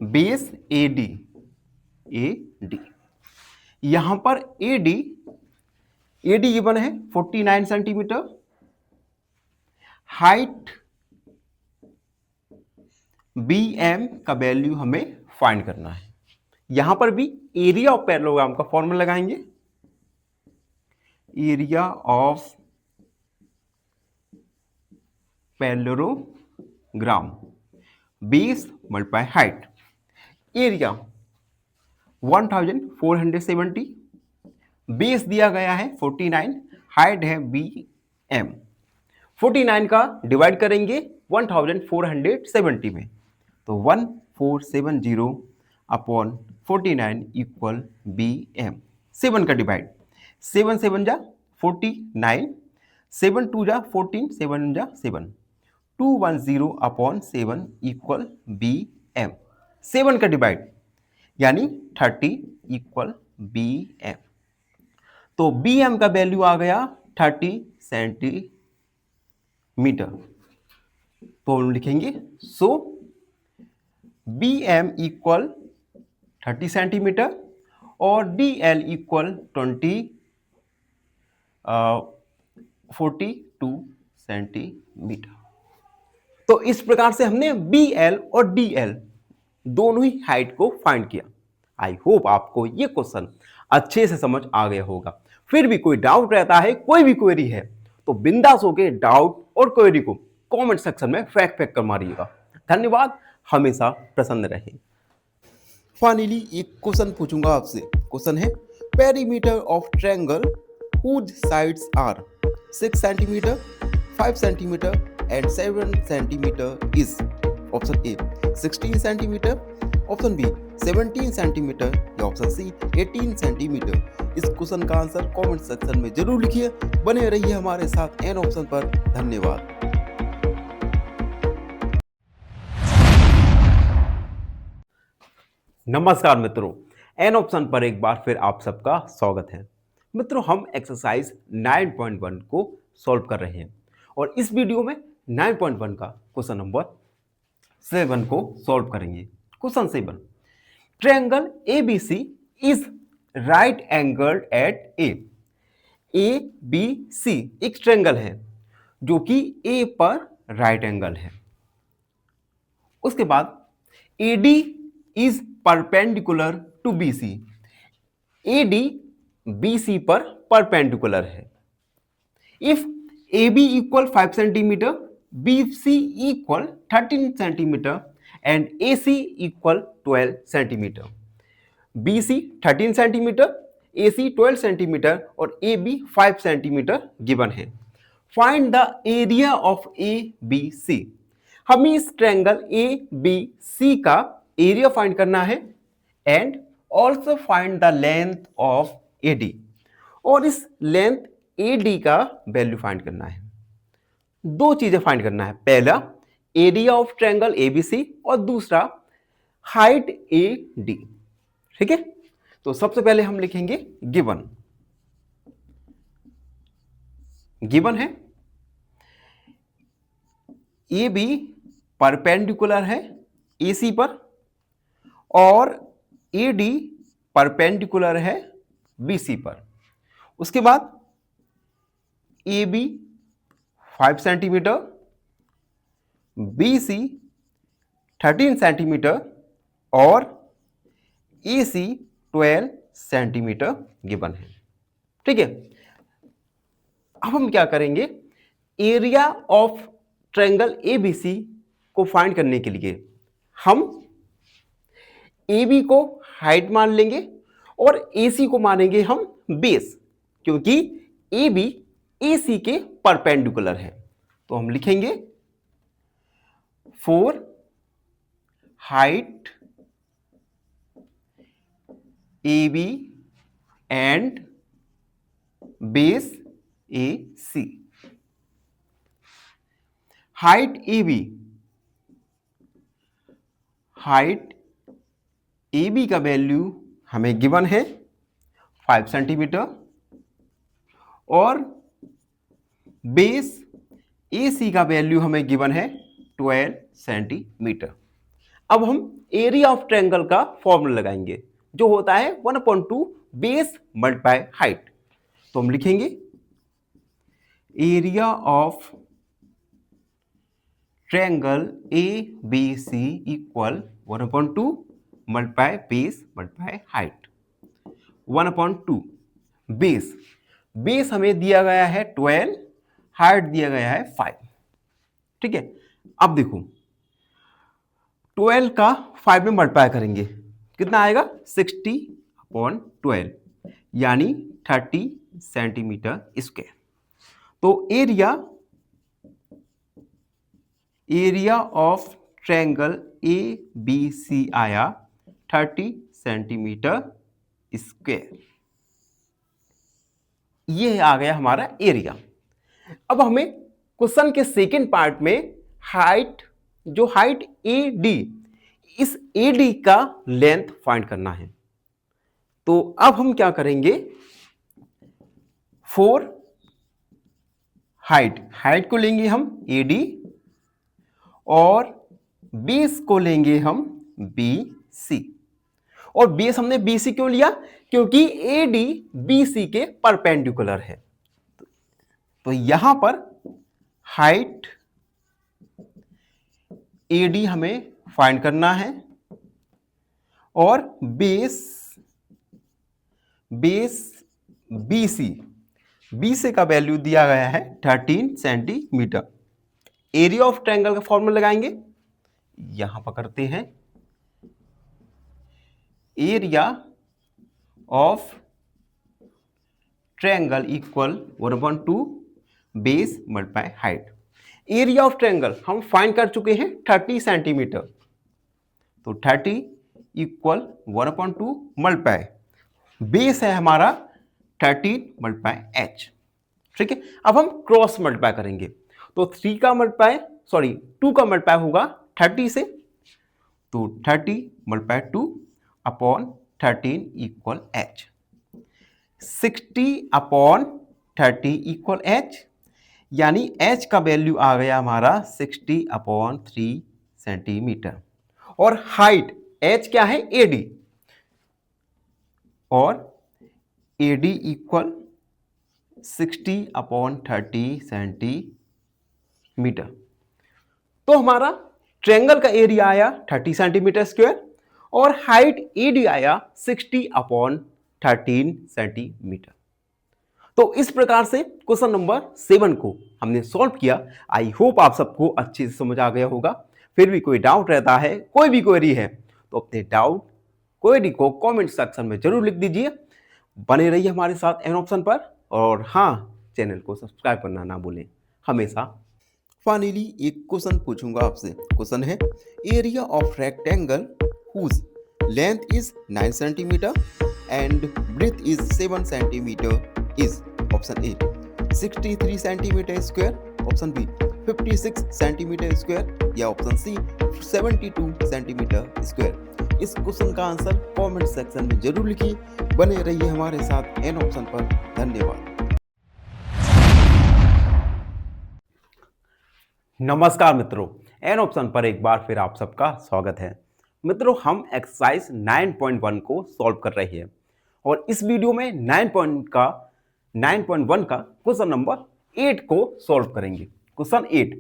base AD। यहां पर AD गिवन है 49 सेंटीमीटर, हाइट BM का वैल्यू हमें फाइंड करना है। यहां पर भी एरिया ऑफ पैरेललोग्राम का फॉर्मूला लगाएंगे। Area of parallelogram base multiply height. Area 1470, base दिया गया है 49, हाइट है BM। 49 का डिवाइड करेंगे 1470 में, तो 1470 अपॉन 49 इक्वल BM। 7 का डिवाइड, 7 7 जा 49, 7 2 जा 14, 7 जा 7, 210 अपॉन 7 इक्वल BM। 7 का डिवाइड यानी 30 इक्वल BM। तो BM का वैल्यू आ गया 30 सेंटीमीटर। तो हम लिखेंगे सो BM इक्वल 30 सेंटीमीटर और DL इक्वल 42 सेंटीमीटर। तो इस प्रकार से हमने BL और DL दोनों ही हाइट को फाइंड किया। आई होप आपको ये क्वेश्चन अच्छे से समझ आ गया होगा। फिर भी कोई डाउट रहता है, कोई भी क्वेरी है, तो बिंदास होके डाउट और क्वेरी को कमेंट सेक्शन में फेंक कर मारिएगा। धन्यवाद, हमेशा प्रसन्न रहे। फाइनली एक क्वेश्चन पूछूंगा आपसे। क्वेश्चन है perimeter of triangle whose sides are 6 centimeter, 5 centimeter and 7 centimeter is option A 16 centimeter, option B 17 centimeter या ऑप्शन सी 18 सेंटीमीटर। इस क्वेश्चन का आंसर कमेंट सेक्शन में जरूर लिखिए। बने रहिए हमारे साथ एन ऑप्शन पर। धन्यवाद। नमस्कार मित्रों, एन ऑप्शन पर एक बार फिर आप सबका स्वागत है। मित्रों, हम एक्सरसाइज 9.1 को सॉल्व कर रहे हैं और इस वीडियो में 9.1 का क्वेश्चन नंबर 7 को सॉल्व करेंगे। Question 7, triangle ABC is right angled at A. ABC एक ट्रायंगल है जो कि A पर राइट एंगल है। उसके बाद AD is perpendicular to BC। AD BC पर परपेंडिकुलर है। If AB equal 5 centimeter, BC equal 13 centimeter and AC equal 12 centimeter. BC 13 centimeter, AC 12 centimeter और AB 5 सेंटीमीटर गिवन है। Find the area of ABC। हमें इस triangle ABC का area find करना है and also find the length of AD। और इस length AD का वैल्यू फाइंड करना है। दो चीजें फाइंड करना है, पहला एरिया ऑफ ट्रायंगल ABC और दूसरा हाइट AD। ठीक है, तो सबसे पहले हम लिखेंगे गिवन है AB परपेंडिकुलर है AC पर और AD परपेंडिकुलर है BC पर। उसके बाद AB 5 सेंटीमीटर, BC 13 सेंटीमीटर और AC 12 सेंटीमीटर गिवन है। ठीक है, अब हम क्या करेंगे, एरिया ऑफ ट्रायंगल ABC को फाइंड करने के लिए हम AB को हाइट मान लेंगे और AC को मानेंगे हम बेस, क्योंकि AB AC के परपेंडिकुलर है। तो हम लिखेंगे for height AB and base AC। Height AB का वैल्यू हमें गिवन है 5 सेंटीमीटर और बेस AC का वैल्यू हमें गिवन है 12 सेंटीमीटर। अब हम एरिया ऑफ ट्रायंगल का फॉर्मूला लगाएंगे जो होता है 1/2 बेस मल्टीप्लाई हाइट। तो हम लिखेंगे area of triangle ABC equal 1/2 multiply base multiply height. 1/2 base हमें दिया गया है 12, हाइट दिया गया है 5। ठीक है, अब देखो 12 का 5 में मल्टीप्लाई करेंगे, कितना आएगा 60/12 यानी 30 सेंटीमीटर स्क्वायर। तो area of triangle A B C आया 30 सेंटीमीटर स्क्वायर। ये आ गया हमारा एरिया। अब हमें क्वेश्चन के सेकेंड पार्ट में हाइट ए डी, इस ए डी का लेंथ फाइंड करना है। तो अब हम क्या करेंगे, फॉर हाइट को लेंगे हम ए डी और बेस को लेंगे हम बी सी। और बेस हमने बी सी क्यों लिया, क्योंकि ए डी बी सी के परपेंडिकुलर है। तो यहां पर हाइट ए डी हमें फाइंड करना है और बेस बी सी का वैल्यू दिया गया है 13 सेंटीमीटर। एरिया ऑफ ट्रायंगल का फॉर्मूला लगाएंगे, यहां पर करते हैं area of triangle equal 1/2 base multiply height. Area of triangle हम फाइंड कर चुके हैं 30 सेंटीमीटर, तो 30 इक्वल 1/2 मल्टीप्लाई बेस है हमारा 13 मल्टीप्लाई h। ठीक है, अब हम क्रॉस मल्टीप्लाई करेंगे, तो 2 का मल्टीप्लाई होगा 30 से, तो 30 multiply 2/13 equal h। 60/30 equal h, यानी h का वैल्यू आ गया हमारा 60/3 सेंटीमीटर। और हाइट h क्या है, AD, और AD इक्वल 60/30 सेंटीमीटर। तो हमारा ट्रायंगल का एरिया आया 30 सेंटीमीटर स्क्वायर और हाइट AD आया 60/13 सेंटीमीटर। तो इस प्रकार से क्वेश्चन नंबर 7 को हमने सॉल्व किया। आई होप आप सबको अच्छे से समझ आ गया होगा। फिर भी कोई डाउट रहता है, कोई भी क्वेरी है, तो अपने डाउट क्वेरी को कमेंट सेक्शन में जरूर लिख दीजिए। बने रहिए हमारे साथ एन ऑप्शन पर, और हाँ, चैनल को सब्सक्राइब करना ना भूलें हमेशा। फाइनली एक क्वेश्चन पूछूंगा आपसे। क्वेश्चन है area of rectangle whose length is 9 centimeter and breadth is 7 centimeter is option A 63 centimeter square, option B 56 centimeter square, या ऑप्शन सी 72 सेंटीमीटर स्क्वायर। इस क्वेश्चन का आंसर कमेंट सेक्शन में जरूर लिखिए। बने रहिए हमारे साथ एन ऑप्शन पर। धन्यवाद। नमस्कार मित्रों, एन ऑप्शन पर एक बार फिर आप सबका स्वागत है। मित्रों, हम एक्सरसाइज 9.1 को सॉल्व कर रहे हैं और इस वीडियो में 9.1 का क्वेश्चन नंबर 8 को सॉल्व करेंगे। Question 8,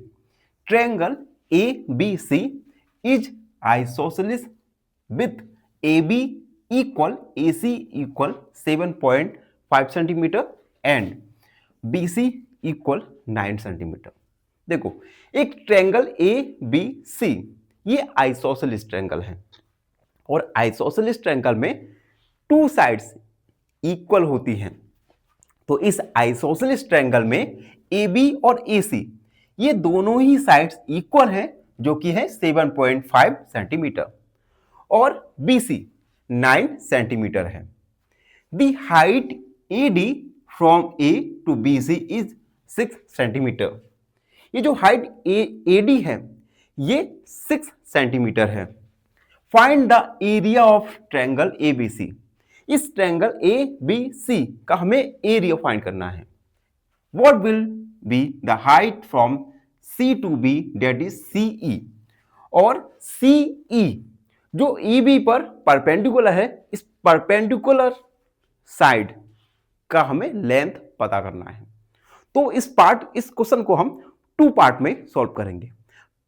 triangle ABC is isosceles with AB equal AC equal 7.5 centimetre and BC equal 9 centimetre. देखो, एक ट्रायंगल ABC ये आइसोसेलेस ट्रायंगल है और आइसोसेलेस ट्रायंगल में 2 साइड्स इक्वल होती हैं। तो इस आइसोसेलेस ट्रायंगल में AB और AC ये दोनों ही साइड्स इक्वल हैं, जो कि है 7.5 सेंटीमीटर, और BC 9 सेंटीमीटर है। The height AD from A to BC is 6 centimeter. ये जो हाइट AD है ये 6 सेंटीमीटर है। Find the area of triangle ABC। इस ट्रायंगल ABC का हमें एरिया फाइंड करना है। What will be the height from C to B, that is CE, और CE जो EB पर परपेंडिकुलर है, इस परपेंडिकुलर साइड का हमें लेंथ पता करना है। तो इस क्वेश्चन को हम 2 पार्ट में सॉल्व करेंगे।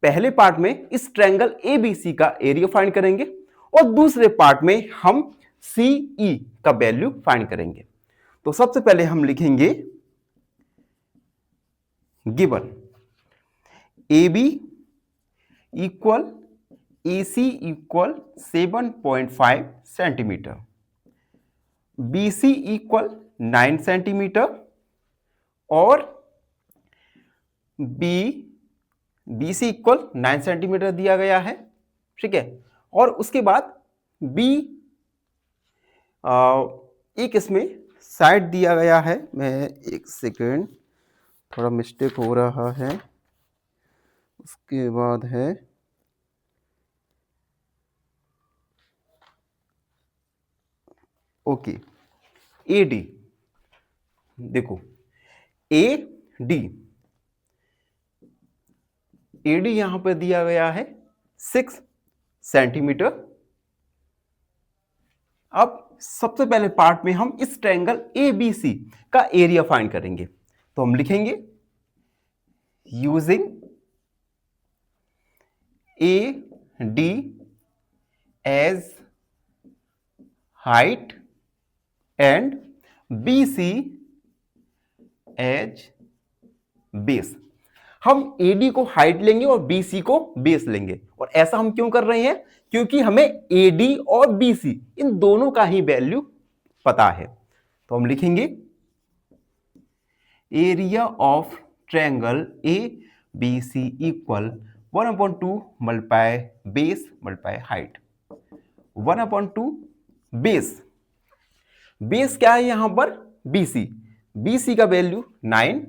पहले पार्ट में इस ट्रायंगल ABC का एरिया फाइंड करेंगे और दूसरे पार्ट में हम CE का वैल्यू फाइंड करेंगे। तो सबसे पहले हम लिखेंगे given AB equal AC equal 7.5 centimetre, BC equal 9 centimetre और BC इक्वल 9 सेंटीमीटर दिया गया है, ठीक है। और उसके बाद B एक इसमें साइड दिया गया है, मैं एक सेकेंड, थोड़ा मिस्टेक हो रहा है। उसके बाद है ओके AD, देखो AD यहां पर दिया गया है 6 सेंटीमीटर। अब सबसे पहले पार्ट में हम इस ट्रायंगल ABC का एरिया फाइंड करेंगे, तो हम लिखेंगे using AD as height and BC as base. हम AD को हाइट लेंगे और BC को बेस लेंगे, और ऐसा हम क्यों कर रहे हैं, क्योंकि हमें AD और BC इन दोनों का ही वैल्यू पता है। तो हम लिखेंगे area of triangle ABC equal 1/2 multiply base multiply height. 1/2 base क्या है यहां पर, BC का वैल्यू 9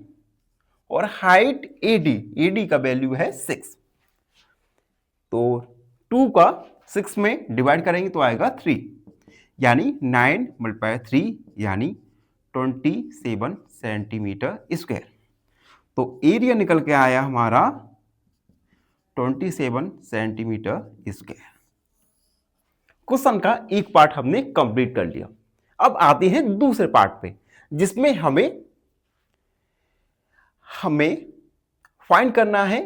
और हाइट AD का वैल्यू है 6। तो 2 का 6 में डिवाइड करेंगे तो आएगा 3, यानी 9 मल्टीप्लाई 3 यानी 27 सेंटीमीटर स्क्वायर। तो एरिया निकल के आया हमारा 27 सेंटीमीटर स्क्वायर। क्वेश्चन का एक पार्ट हमने कंप्लीट कर लिया। अब आते हैं दूसरे पार्ट पे, जिसमें हमें फाइंड करना है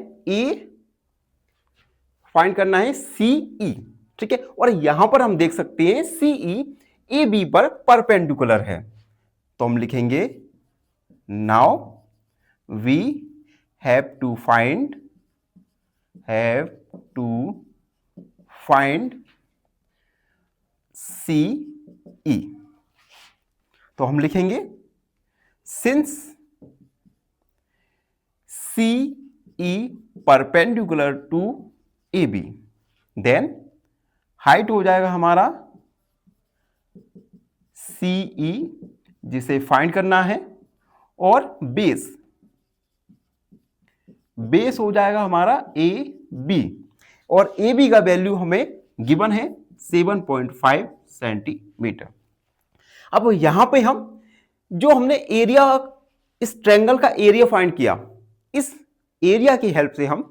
फाइंड करना है CE, ठीक है। और यहां पर हम देख सकते हैं CE AB पर परपेंडिकुलर है, तो हम लिखेंगे now we have to find CE। तो हम लिखेंगे since CE perpendicular to AB, then height हो जाएगा हमारा CE जिसे फाइंड करना है, और बेस हो जाएगा हमारा AB, और AB का वैल्यू हमें गिवन है 7.5 सेंटीमीटर। अब यहां पे हम जो हमने एरिया, इस ट्रायंगल का एरिया फाइंड किया, इस एरिया की हेल्प से हम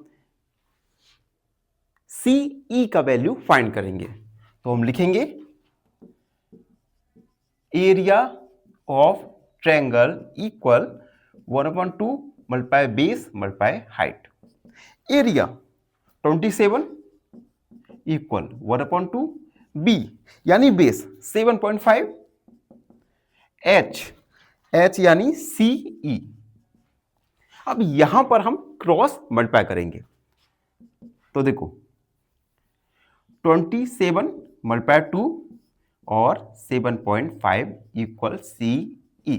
CE का वैल्यू फाइंड करेंगे। तो हम लिखेंगे area of triangle equal 1/2 multiply base multiply height. Area 27 equal 1/2 B यानी बेस 7.5, H यानी CE। अब यहां पर हम क्रॉस मल्टीप्लाई करेंगे, तो देखो 27 मल्टीप्लाई 2 और 7.5 इक्वल CE,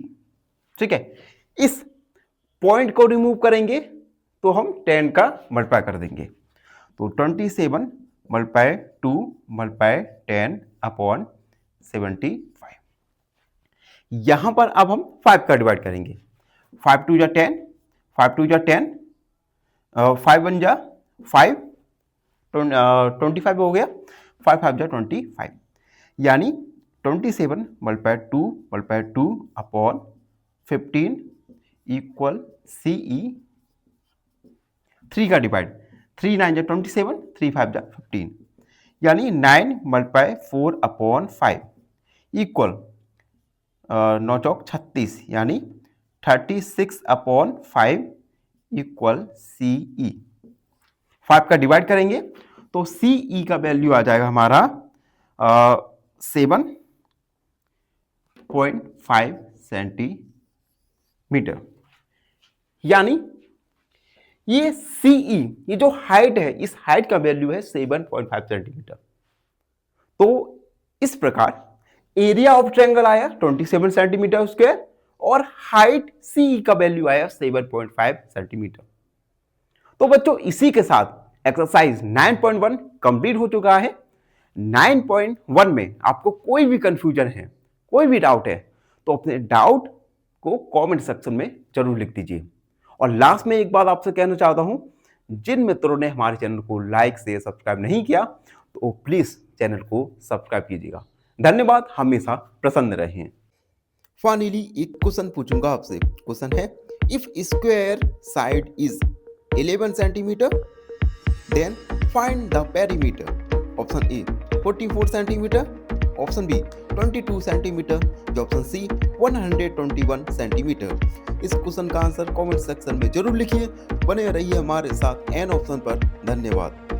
ठीक है। इस पॉइंट को रिमूव करेंगे तो हम 10 का मल्टीप्लाई कर देंगे, तो 27 मल्टीप्लाई 2 मल्टीप्लाई 10 अपॉन 75। यहां पर अब हम 5 का डिवाइड करेंगे, 5 2 जा 10, 5 2 जा 10, 5 1 जा 5, 25 हो गया, 5 5 जा 25, यानी 27 multiply 2 multiply 2 upon 15 equal CE। 3 का डिवाइड, 3 9 जा 27, 3 5 जा 15, यानी 9 मल्टीप्लाई 4 अपॉन 5 इक्वल 9 चौक 36, यानी 36 अपॉन 5 इक्वल CE। 5 का डिवाइड करेंगे तो CE का वैल्यू आ जाएगा हमारा 7.5 सेंटीमीटर, यानी ये सीई, ये जो हाइट है, इस हाइट का वैल्यू है 7.5 सेंटीमीटर। तो इस प्रकार एरिया ऑफ ट्रायंगल आया 27 सेंटीमीटर स्क्वायर और हाइट सीई का वैल्यू आया 7.5 सेंटीमीटर। तो बच्चों इसी के साथ एक्सरसाइज 9.1 कंप्लीट हो चुका है। 9.1 में आपको कोई भी कंफ्यूजन है, कोई भी डाउट है, तो अपने डाउट को कमेंट सेक्शन में जरूर लिख दीजिए। और लास्ट में एक बात आपसे कहना चाहता हूं, जिन मित्रों ने हमारे चैनल को लाइक से सब्सक्राइब नहीं किया तो प्लीज चैनल को सब्सक्राइब कीजिएगा। धन्यवाद, हमेशा प्रसन्न रहें। फाइनली एक क्वेश्चन पूछूंगा आपसे। क्वेश्चन है, if square side is 11 centimeter then find the perimeter. Option A 44 centimeter, option B 22 centimeter, option C 121 centimeter. इस क्वेश्चन का आंसर कमेंट सेक्शन में जरूर लिखिए। बने रहिए हमारे साथ एन ऑप्शन पर। धन्यवाद।